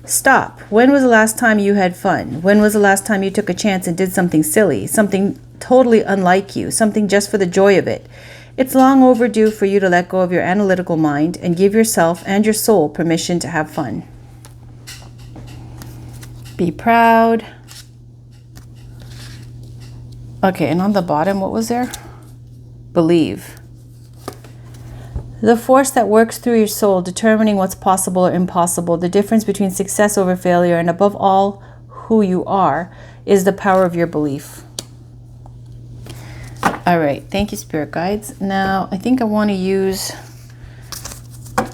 Stop. When was the last time you had fun? When was the last time you took a chance and did something silly, something totally unlike you, something just for the joy of it? It's long overdue for you to let go of your analytical mind and give yourself and your soul permission to have fun. Be proud. Okay, and on the bottom, what was there? Believe. The force that works through your soul, determining what's possible or impossible, the difference between success over failure, and above all, who you are, is the power of your belief. All right, thank you, Spirit Guides. Now, I think I want to use,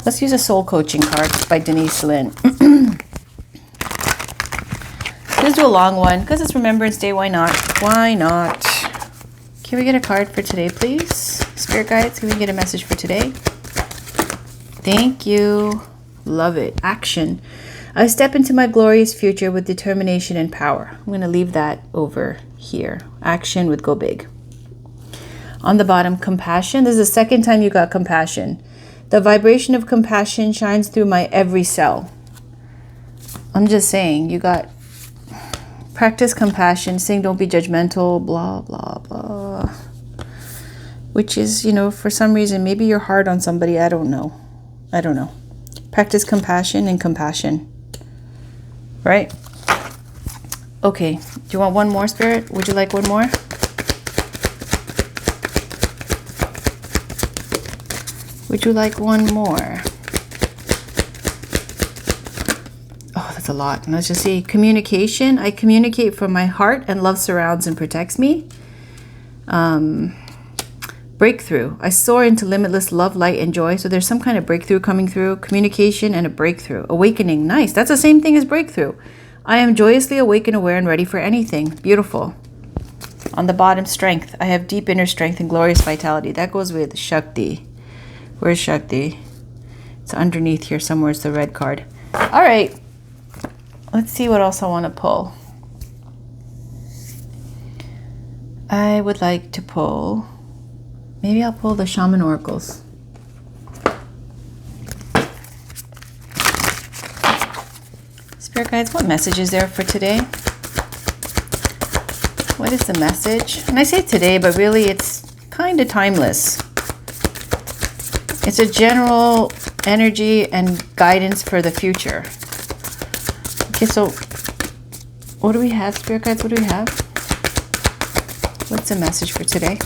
let's use a soul coaching card by Denise Linn. Let's do a long one because it's Remembrance Day. Why not? Why not? Can we get a card for today, please? Spirit Guides, can we get a message for today? Thank you. Love it. Action. I step into my glorious future with determination and power. I'm going to leave that over here. Action with Go Big. On the bottom, compassion. This is the second time you got compassion. The vibration of compassion shines through my every cell. I'm just saying, you got practice compassion, saying don't be judgmental, blah, blah, blah. Which is, you know, for some reason, maybe you're hard on somebody. I don't know. Practice compassion and compassion. Right? Okay. Do you want one more, Spirit? Would you like one more? Would you like one more? Oh, that's a lot. Let's just see. Communication. I communicate from my heart and love surrounds and protects me. Breakthrough. I soar into limitless love, light, and joy. So there's some kind of breakthrough coming through. Communication and a breakthrough. Awakening. Nice. That's the same thing as breakthrough. I am joyously awake and aware and ready for anything. Beautiful. On the bottom, strength. I have deep inner strength and glorious vitality. That goes with Shakti. Where's Shakti? It's underneath here somewhere. It's the red card. All right. Let's see what else I want to pull. I would like to pull... Maybe I'll pull the Shaman Oracles. Spirit Guides, what message is there for today? What is the message? And I say today, but really it's kind of timeless. It's a general energy and guidance for the future. Okay, so what do we have, Spirit Guides? What do we have? What's the message for today?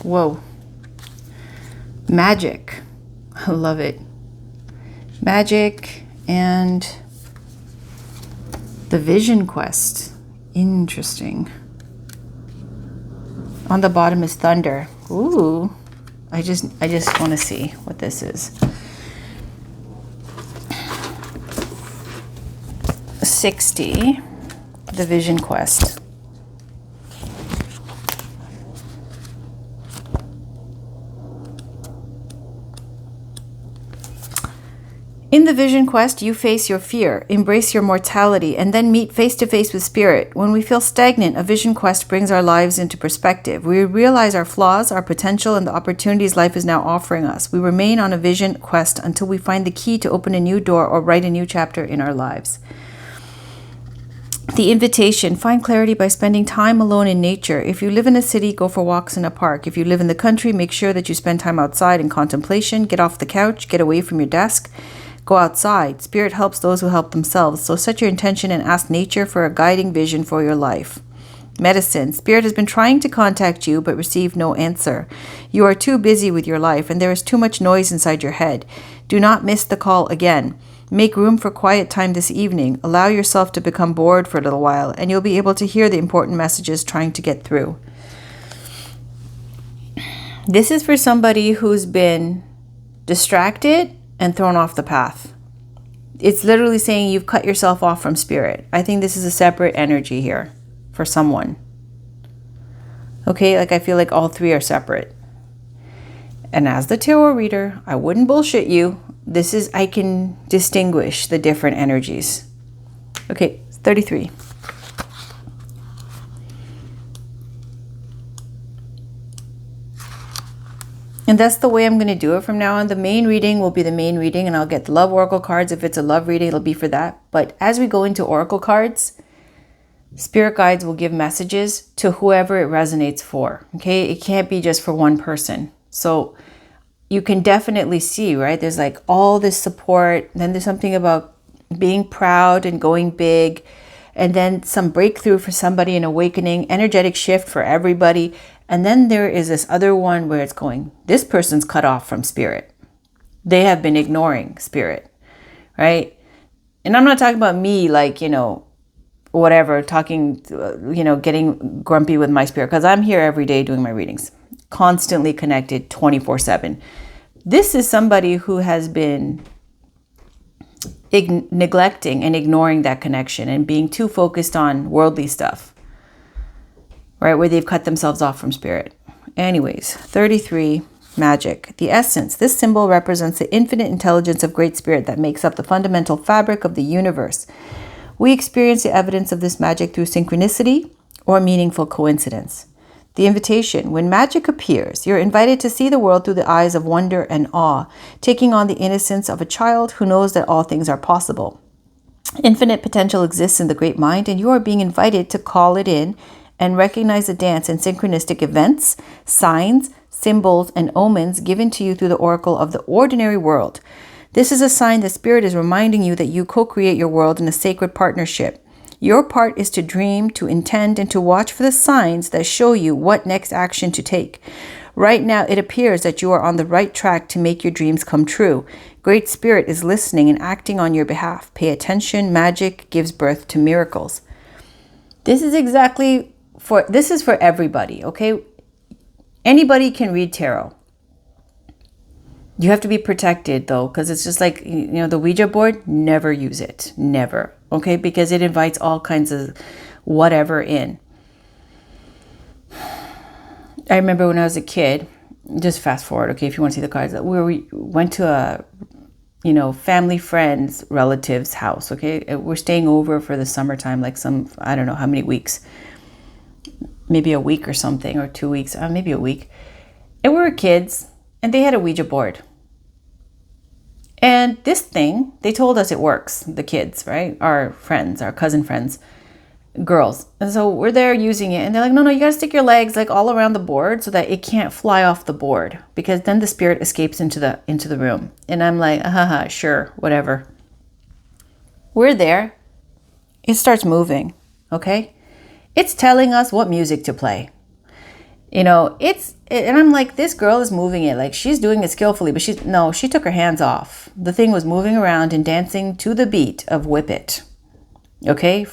Whoa. Magic. I love it. Magic and the Vision Quest. Interesting. On the bottom is thunder. Ooh. I just want to see what this is. 60. The Vision Quest. In the Vision Quest, you face your fear, embrace your mortality, and then meet face to face with Spirit. When we feel stagnant, a Vision Quest brings our lives into perspective. We realize our flaws, our potential, and the opportunities life is now offering us. We remain on a Vision Quest until we find the key to open a new door or write a new chapter in our lives. The invitation, find clarity by spending time alone in nature. If you live in a city, go for walks in a park. If you live in the country, make sure that you spend time outside in contemplation. Get off the couch, get away from your desk. Go outside. Spirit helps those who help themselves. So set your intention and ask nature for a guiding vision for your life. Medicine. Spirit has been trying to contact you but received no answer. You are too busy with your life and there is too much noise inside your head. Do not miss the call again. Make room for quiet time this evening. Allow yourself to become bored for a little while and you'll be able to hear the important messages trying to get through. This is for somebody who's been distracted and thrown off the path. It's literally saying you've cut yourself off from Spirit. I think this is a separate energy here for someone. Okay, like I feel like all three are separate. And as the tarot reader, I wouldn't bullshit you. This is, I can distinguish the different energies. Okay, 33. And that's the way I'm going to do it from now on. The main reading will be the main reading and I'll get the love oracle cards. If it's a love reading, it'll be for that. But as we go into oracle cards, Spirit Guides will give messages to whoever it resonates for. Okay, it can't be just for one person. So you can definitely see, right? There's like all this support. Then there's something about being proud and going big, and then some breakthrough for somebody, an awakening, energetic shift for everybody. And then there is this other one where it's going, this person's cut off from spirit. They have been ignoring spirit, right? And I'm not talking about me, like, whatever, talking, getting grumpy with my spirit, because I'm here every day doing my readings, constantly connected 24/7. This is somebody who has been neglecting and ignoring that connection and being too focused on worldly stuff, right? Where they've cut themselves off from spirit. Anyways, 33, magic. The essence. This symbol represents the infinite intelligence of Great Spirit that makes up the fundamental fabric of the universe. We experience the evidence of this magic through synchronicity or meaningful coincidence. The invitation. When magic appears, you're invited to see the world through the eyes of wonder and awe, taking on the innocence of a child who knows that all things are possible. Infinite potential exists in the great mind, and you are being invited to call it in and recognize the dance and synchronistic events, signs, symbols, and omens given to you through the oracle of the ordinary world. This is a sign that Spirit is reminding you that you co-create your world in a sacred partnership. Your part is to dream, to intend, and to watch for the signs that show you what next action to take. Right now, it appears that you are on the right track to make your dreams come true. Great Spirit is listening and acting on your behalf. Pay attention. Magic gives birth to miracles. This is for everybody, okay? Anybody can read tarot. You have to be protected though, because it's just like, the Ouija board, never use it. Never. Okay? Because it invites all kinds of whatever in. I remember when I was a kid, just fast forward, okay, if you want to see the cards, where we went to a, family, friends, relatives' house, okay? We're staying over for the summertime, like I don't know how many weeks. Maybe a week or something, or 2 weeks, maybe a week. And we were kids, and they had a Ouija board. And this thing, they told us it works, the kids, right? Our friends, our cousin friends, girls. And so we're there using it, and they're like, no, you gotta stick your legs like all around the board so that it can't fly off the board, because then the spirit escapes into the room. And I'm like, sure, whatever. We're there. It starts moving, okay? It's telling us what music to play. And I'm like, this girl is moving it, like she's doing it skillfully, but she took her hands off. The thing was moving around and dancing to the beat of Whip It. Okay,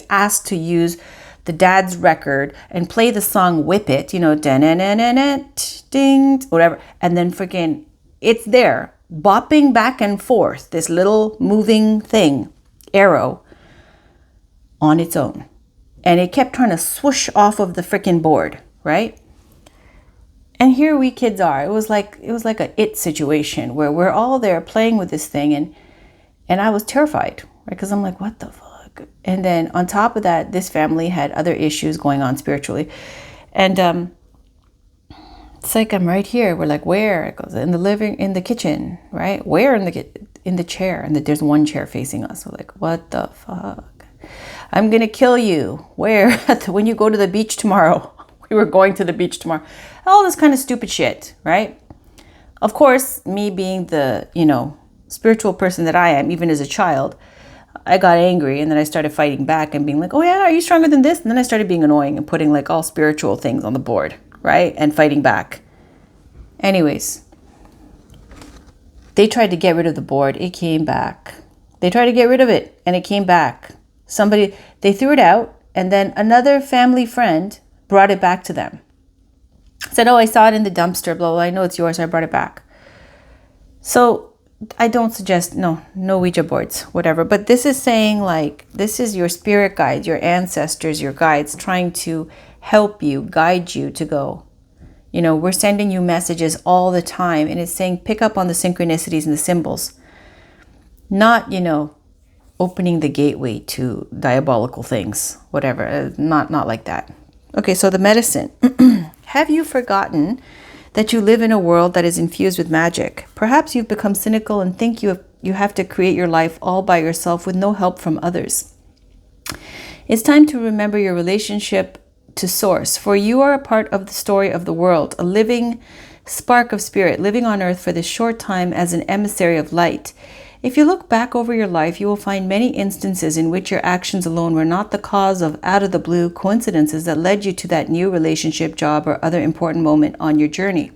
asked to use the dad's record and play the song Whip It, ding, whatever. And then freaking, it's there, bopping back and forth, this little moving thing, arrow, on its own. And it kept trying to swoosh off of the freaking board, right? And here we kids are. It was like a it situation where we're all there playing with this thing, and I was terrified, right? Because I'm like, what the fuck? And then on top of that, this family had other issues going on spiritually, and it's like, I'm right here. We're like, where? It goes in the kitchen, right? Where in the chair? And there's one chair facing us. We're like, what the fuck? I'm gonna kill you. Where? When you go to the beach tomorrow. We were going to the beach tomorrow. All this kind of stupid shit, right? Of course, me being the, spiritual person that I am, even as a child, I got angry, and then I started fighting back and being like, oh yeah, are you stronger than this? And then I started being annoying and putting like all spiritual things on the board, right? And fighting back. Anyways, they tried to get rid of the board. It came back. They tried to get rid of it, and it came back. They threw it out, and then another family friend brought it back to them. Said, oh, I saw it in the dumpster, blah, blah, I know it's yours, so I brought it back. So I don't suggest, no Ouija boards, whatever. But this is saying, like, this is your spirit guides, your ancestors, your guides, trying to help you, guide you to go. We're sending you messages all the time, and it's saying pick up on the synchronicities and the symbols. Not, opening the gateway to diabolical things, whatever. Not like that. Okay, so the medicine. Have you forgotten that you live in a world that is infused with magic? Perhaps you've become cynical and think you have to create your life all by yourself with no help from others. It's time to remember your relationship to Source, for you are a part of the story of the world, a living spark of spirit living on earth for this short time as an emissary of light. If you look back over your life, you will find many instances in which your actions alone were not the cause of out of the blue coincidences that led you to that new relationship, job, or other important moment on your journey.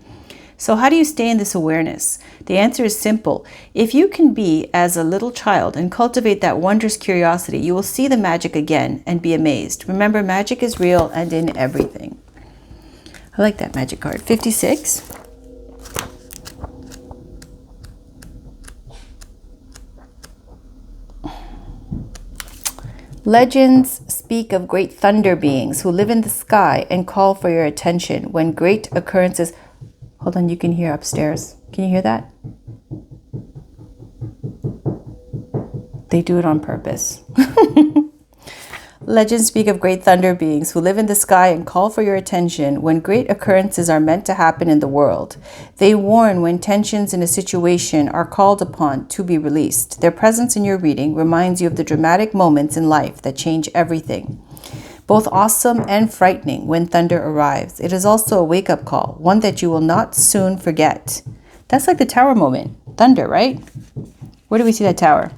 So how do you stay in this awareness? The answer is simple. If you can be as a little child and cultivate that wondrous curiosity, you will see the magic again and be amazed. Remember, magic is real and in everything. I like that magic card. 56. Legends speak of great thunder beings who live in the sky and call for your attention when great occurrences... Hold on, you can hear upstairs. Can you hear that? They do it on purpose. Legends speak of great thunder beings who live in the sky and call for your attention when great occurrences are meant to happen in the world. They warn when tensions in a situation are called upon to be released. Their presence in your reading reminds you of the dramatic moments in life that change everything, both awesome and frightening when thunder arrives. It is also a wake-up call, one that you will not soon forget. That's like the tower moment. Thunder, right? Where do we see that tower?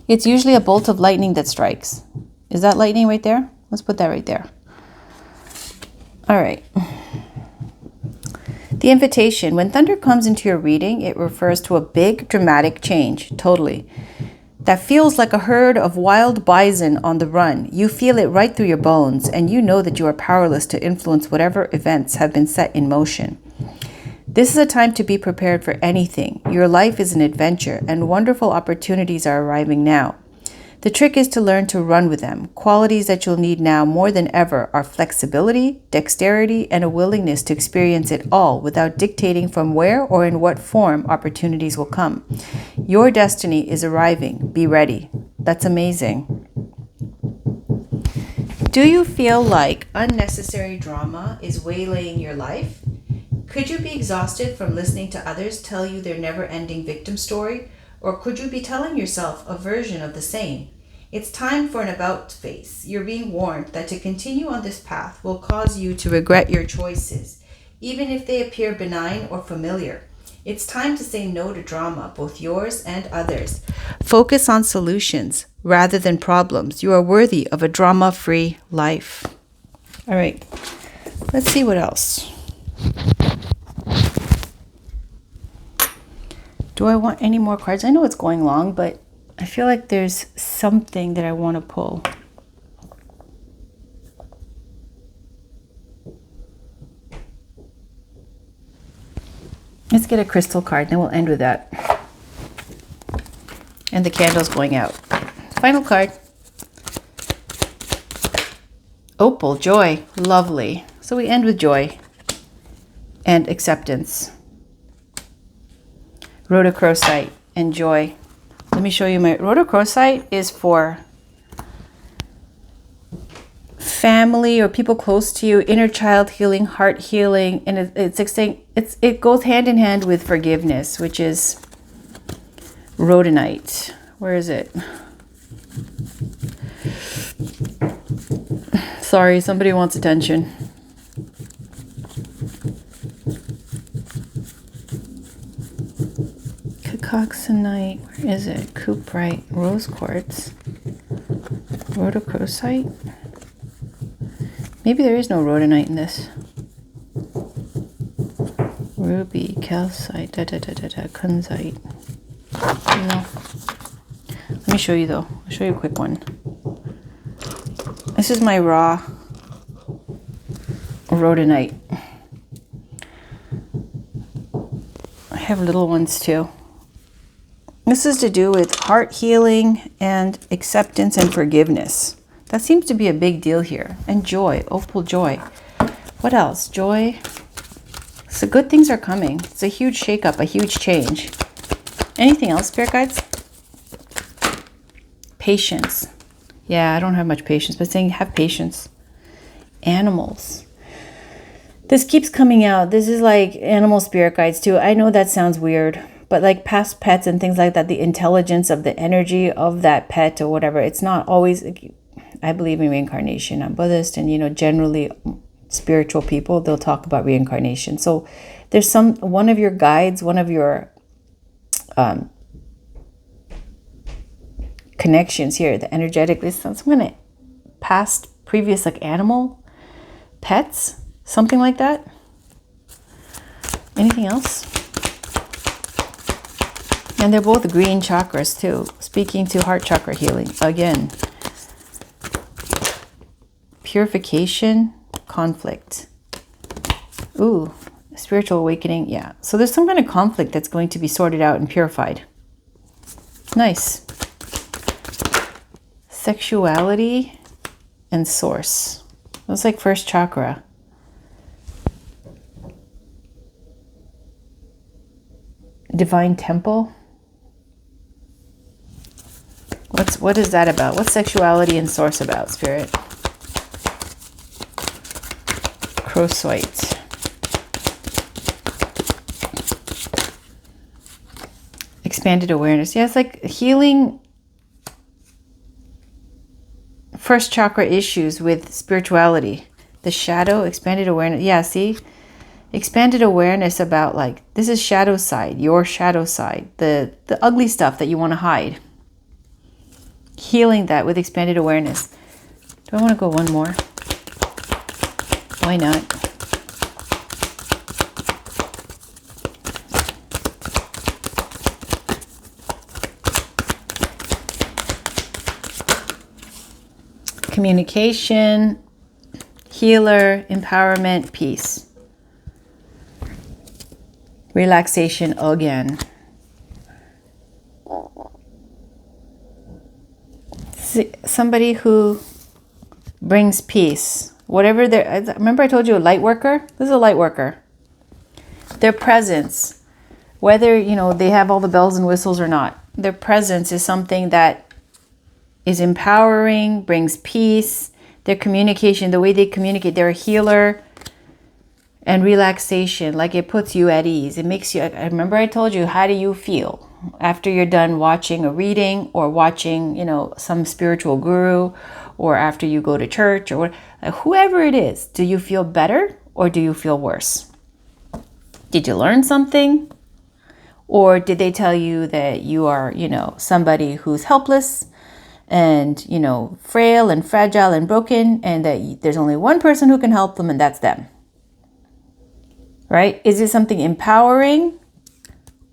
It's usually a bolt of lightning that strikes. Is that lightning right there? Let's put that right there. All right. The invitation. When thunder comes into your reading, it refers to a big, dramatic change. Totally. That feels like a herd of wild bison on the run. You feel it right through your bones, and you know that you are powerless to influence whatever events have been set in motion. This is a time to be prepared for anything. Your life is an adventure, and wonderful opportunities are arriving now. The trick is to learn to run with them. Qualities that you'll need now more than ever are flexibility, dexterity, and a willingness to experience it all without dictating from where or in what form opportunities will come. Your destiny is arriving. Be ready. That's amazing. Do you feel like unnecessary drama is waylaying your life? Could you be exhausted from listening to others tell you their never-ending victim story? Or could you be telling yourself a version of the same? It's time for an about face. You're being warned that to continue on this path will cause you to regret your choices, even if they appear benign or familiar. It's time to say no to drama, both yours and others. Focus on solutions rather than problems. You are worthy of a drama-free life. All right, let's see what else. Do I want any more cards? I know it's going long, but I feel like there's something that I want to pull. Let's get a crystal card, then we'll end with that. And the candle's going out. Final card. Opal, joy, lovely. So we end with joy and acceptance. Rhodochrosite and joy. Let me show you my rhodochrosite is for family or people close to you, inner child healing, heart healing, and it goes hand in hand with forgiveness, which is rhodonite. Where is it? Sorry, somebody wants attention. Cacoxenite, where is it? Cuprite, rose quartz, rhodochrosite. Maybe there is no rhodonite in this. Ruby, calcite, kunzite. No. Let me show you though. I'll show you a quick one. This is my raw rhodonite. I have little ones too. This is to do with heart healing and acceptance and forgiveness. That seems to be a big deal here. And joy, opal joy. What else? Joy. So good things are coming. It's a huge shakeup, a huge change. Anything else, spirit guides? Patience. Yeah, I don't have much patience, but saying have patience. Animals. This keeps coming out. This is like animal spirit guides too. I know that sounds weird. But like past pets and things like that, the intelligence of the energy of that pet or whatever, it's not always, I believe in reincarnation. I'm Buddhist, and generally spiritual people, they'll talk about reincarnation. So there's one of your guides, one of your connections here, the energetic, some kind of past, previous, like animal, pets, something like that. Anything else? And they're both green chakras too, speaking to heart chakra healing. Again, purification, conflict. Ooh, spiritual awakening. Yeah. So there's some kind of conflict that's going to be sorted out and purified. Nice. Sexuality and source. That's like first chakra. Divine temple. What is that about? What's sexuality and source about, Spirit? Crosswhite. Expanded awareness. Yeah, it's like healing first chakra issues with spirituality. The shadow, expanded awareness. Yeah, see? Expanded awareness about, like, this is shadow side, your shadow side, the ugly stuff that you want to hide. Healing that with expanded awareness. Do I want to go one more? Why not? Communication, healer, empowerment, peace. Relaxation again. Somebody who brings peace. Whatever they're, remember I told you a light worker? This is a light worker. Their presence, whether, you know, they have all the bells and whistles or not, their presence is something that is empowering, brings peace. Their communication, the way they communicate, they're a healer. And relaxation, like it puts you at ease. It makes you, I remember I told you, how do you feel after you're done watching a reading or watching, you know, some spiritual guru, or after you go to church, or whoever it is? Do you feel better or do you feel worse? Did you learn something? Or did they tell you that you are, you know, somebody who's helpless and, you know, frail and fragile and broken, and that there's only one person who can help them, and that's them? Right? Is it something empowering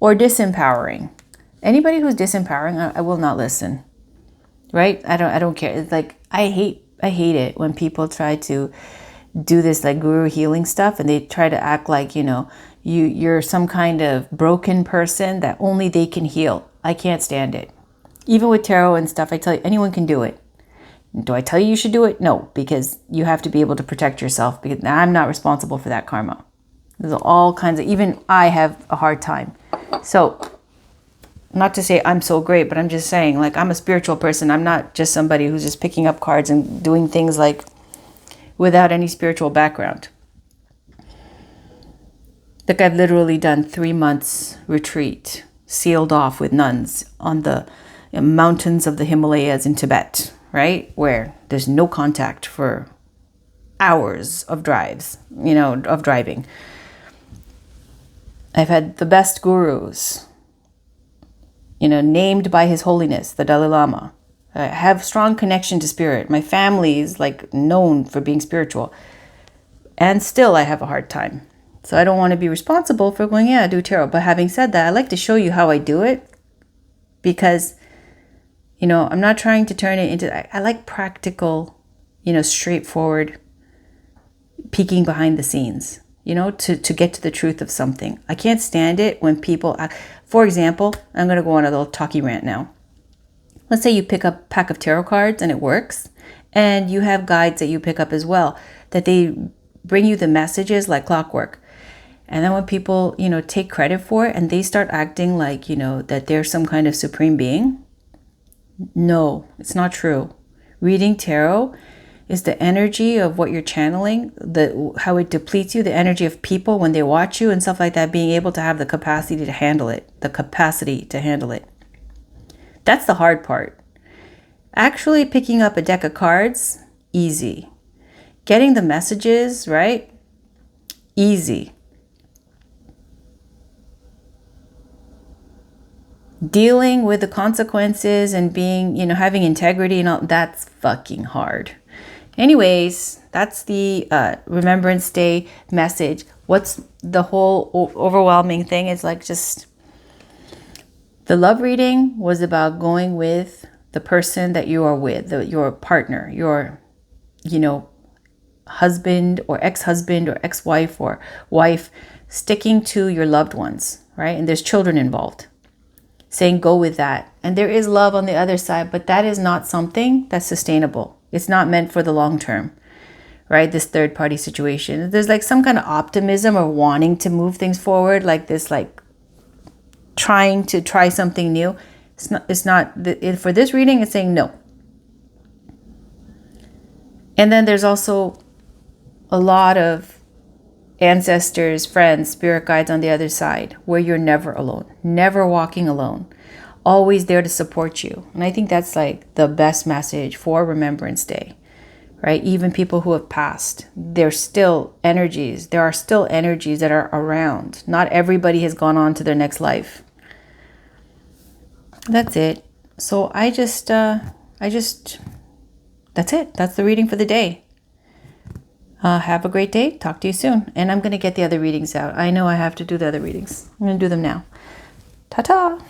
or disempowering? Anybody who's disempowering, I will not listen. Right? I don't care. It's like, I hate it when people try to do this like guru healing stuff, and they try to act like, you know, you're some kind of broken person that only they can heal. I can't stand it. Even with tarot and stuff, I tell you, anyone can do it. Do I tell you should do it? No, because you have to be able to protect yourself, because I'm not responsible for that karma. There's all kinds of, even I have a hard time. So, not to say I'm so great, but I'm just saying, like, I'm a spiritual person. I'm not just somebody who's just picking up cards and doing things like without any spiritual background. Like, I've literally done 3 months retreat, sealed off with nuns on the mountains of the Himalayas in Tibet, right? Where there's no contact for hours of drives, you know, of driving. I've had the best gurus, you know, named by His Holiness, the Dalai Lama. I have strong connection to spirit. My family is like known for being spiritual. And still I have a hard time. So I don't want to be responsible for going, yeah, do tarot. But having said that, I like to show you how I do it, because, you know, I'm not trying to turn it into, I like practical, you know, straightforward, peeking behind the scenes. You know, to get to the truth of something. I can't stand it when people, for example, I'm going to go on a little talky rant now. Let's say you pick up a pack of tarot cards and it works, and you have guides that you pick up as well, that they bring you the messages like clockwork. And then when people, you know, take credit for it and they start acting like, you know, that they're some kind of supreme being. No, it's not true. Reading tarot is the energy of what you're channeling, how it depletes you, the energy of people when they watch you and stuff like that, being able to have the capacity to handle it, That's the hard part. Actually picking up a deck of cards, easy. Getting the messages, right? Easy. dealing with the consequences and being, you know, having integrity and all, that's fucking hard. Anyways, that's the Remembrance Day message. What's the whole overwhelming thing is like, just the love reading was about going with the person that you are with, your partner, your, you know, husband or ex-husband or ex-wife or wife, sticking to your loved ones, right? And there's children involved. Saying go with that. And there is love on the other side, but that is not something that's sustainable. It's not meant for the long term, right? This third party situation. There's like some kind of optimism or wanting to move things forward, like this, like trying to try something new. It's not for this reading, it's saying no. And then there's also a lot of ancestors, friends, spirit guides on the other side, where you're never alone, never walking alone, always there to support you. And I think that's like the best message for Remembrance Day, right? Even people who have passed, there's still energies. There are still energies that are around. Not everybody has gone on to their next life. That's it. So that's it. That's the reading for the day. Have a great day. Talk to you soon. And I'm going to get the other readings out. I know I have to do the other readings. I'm going to do them now. Ta-ta.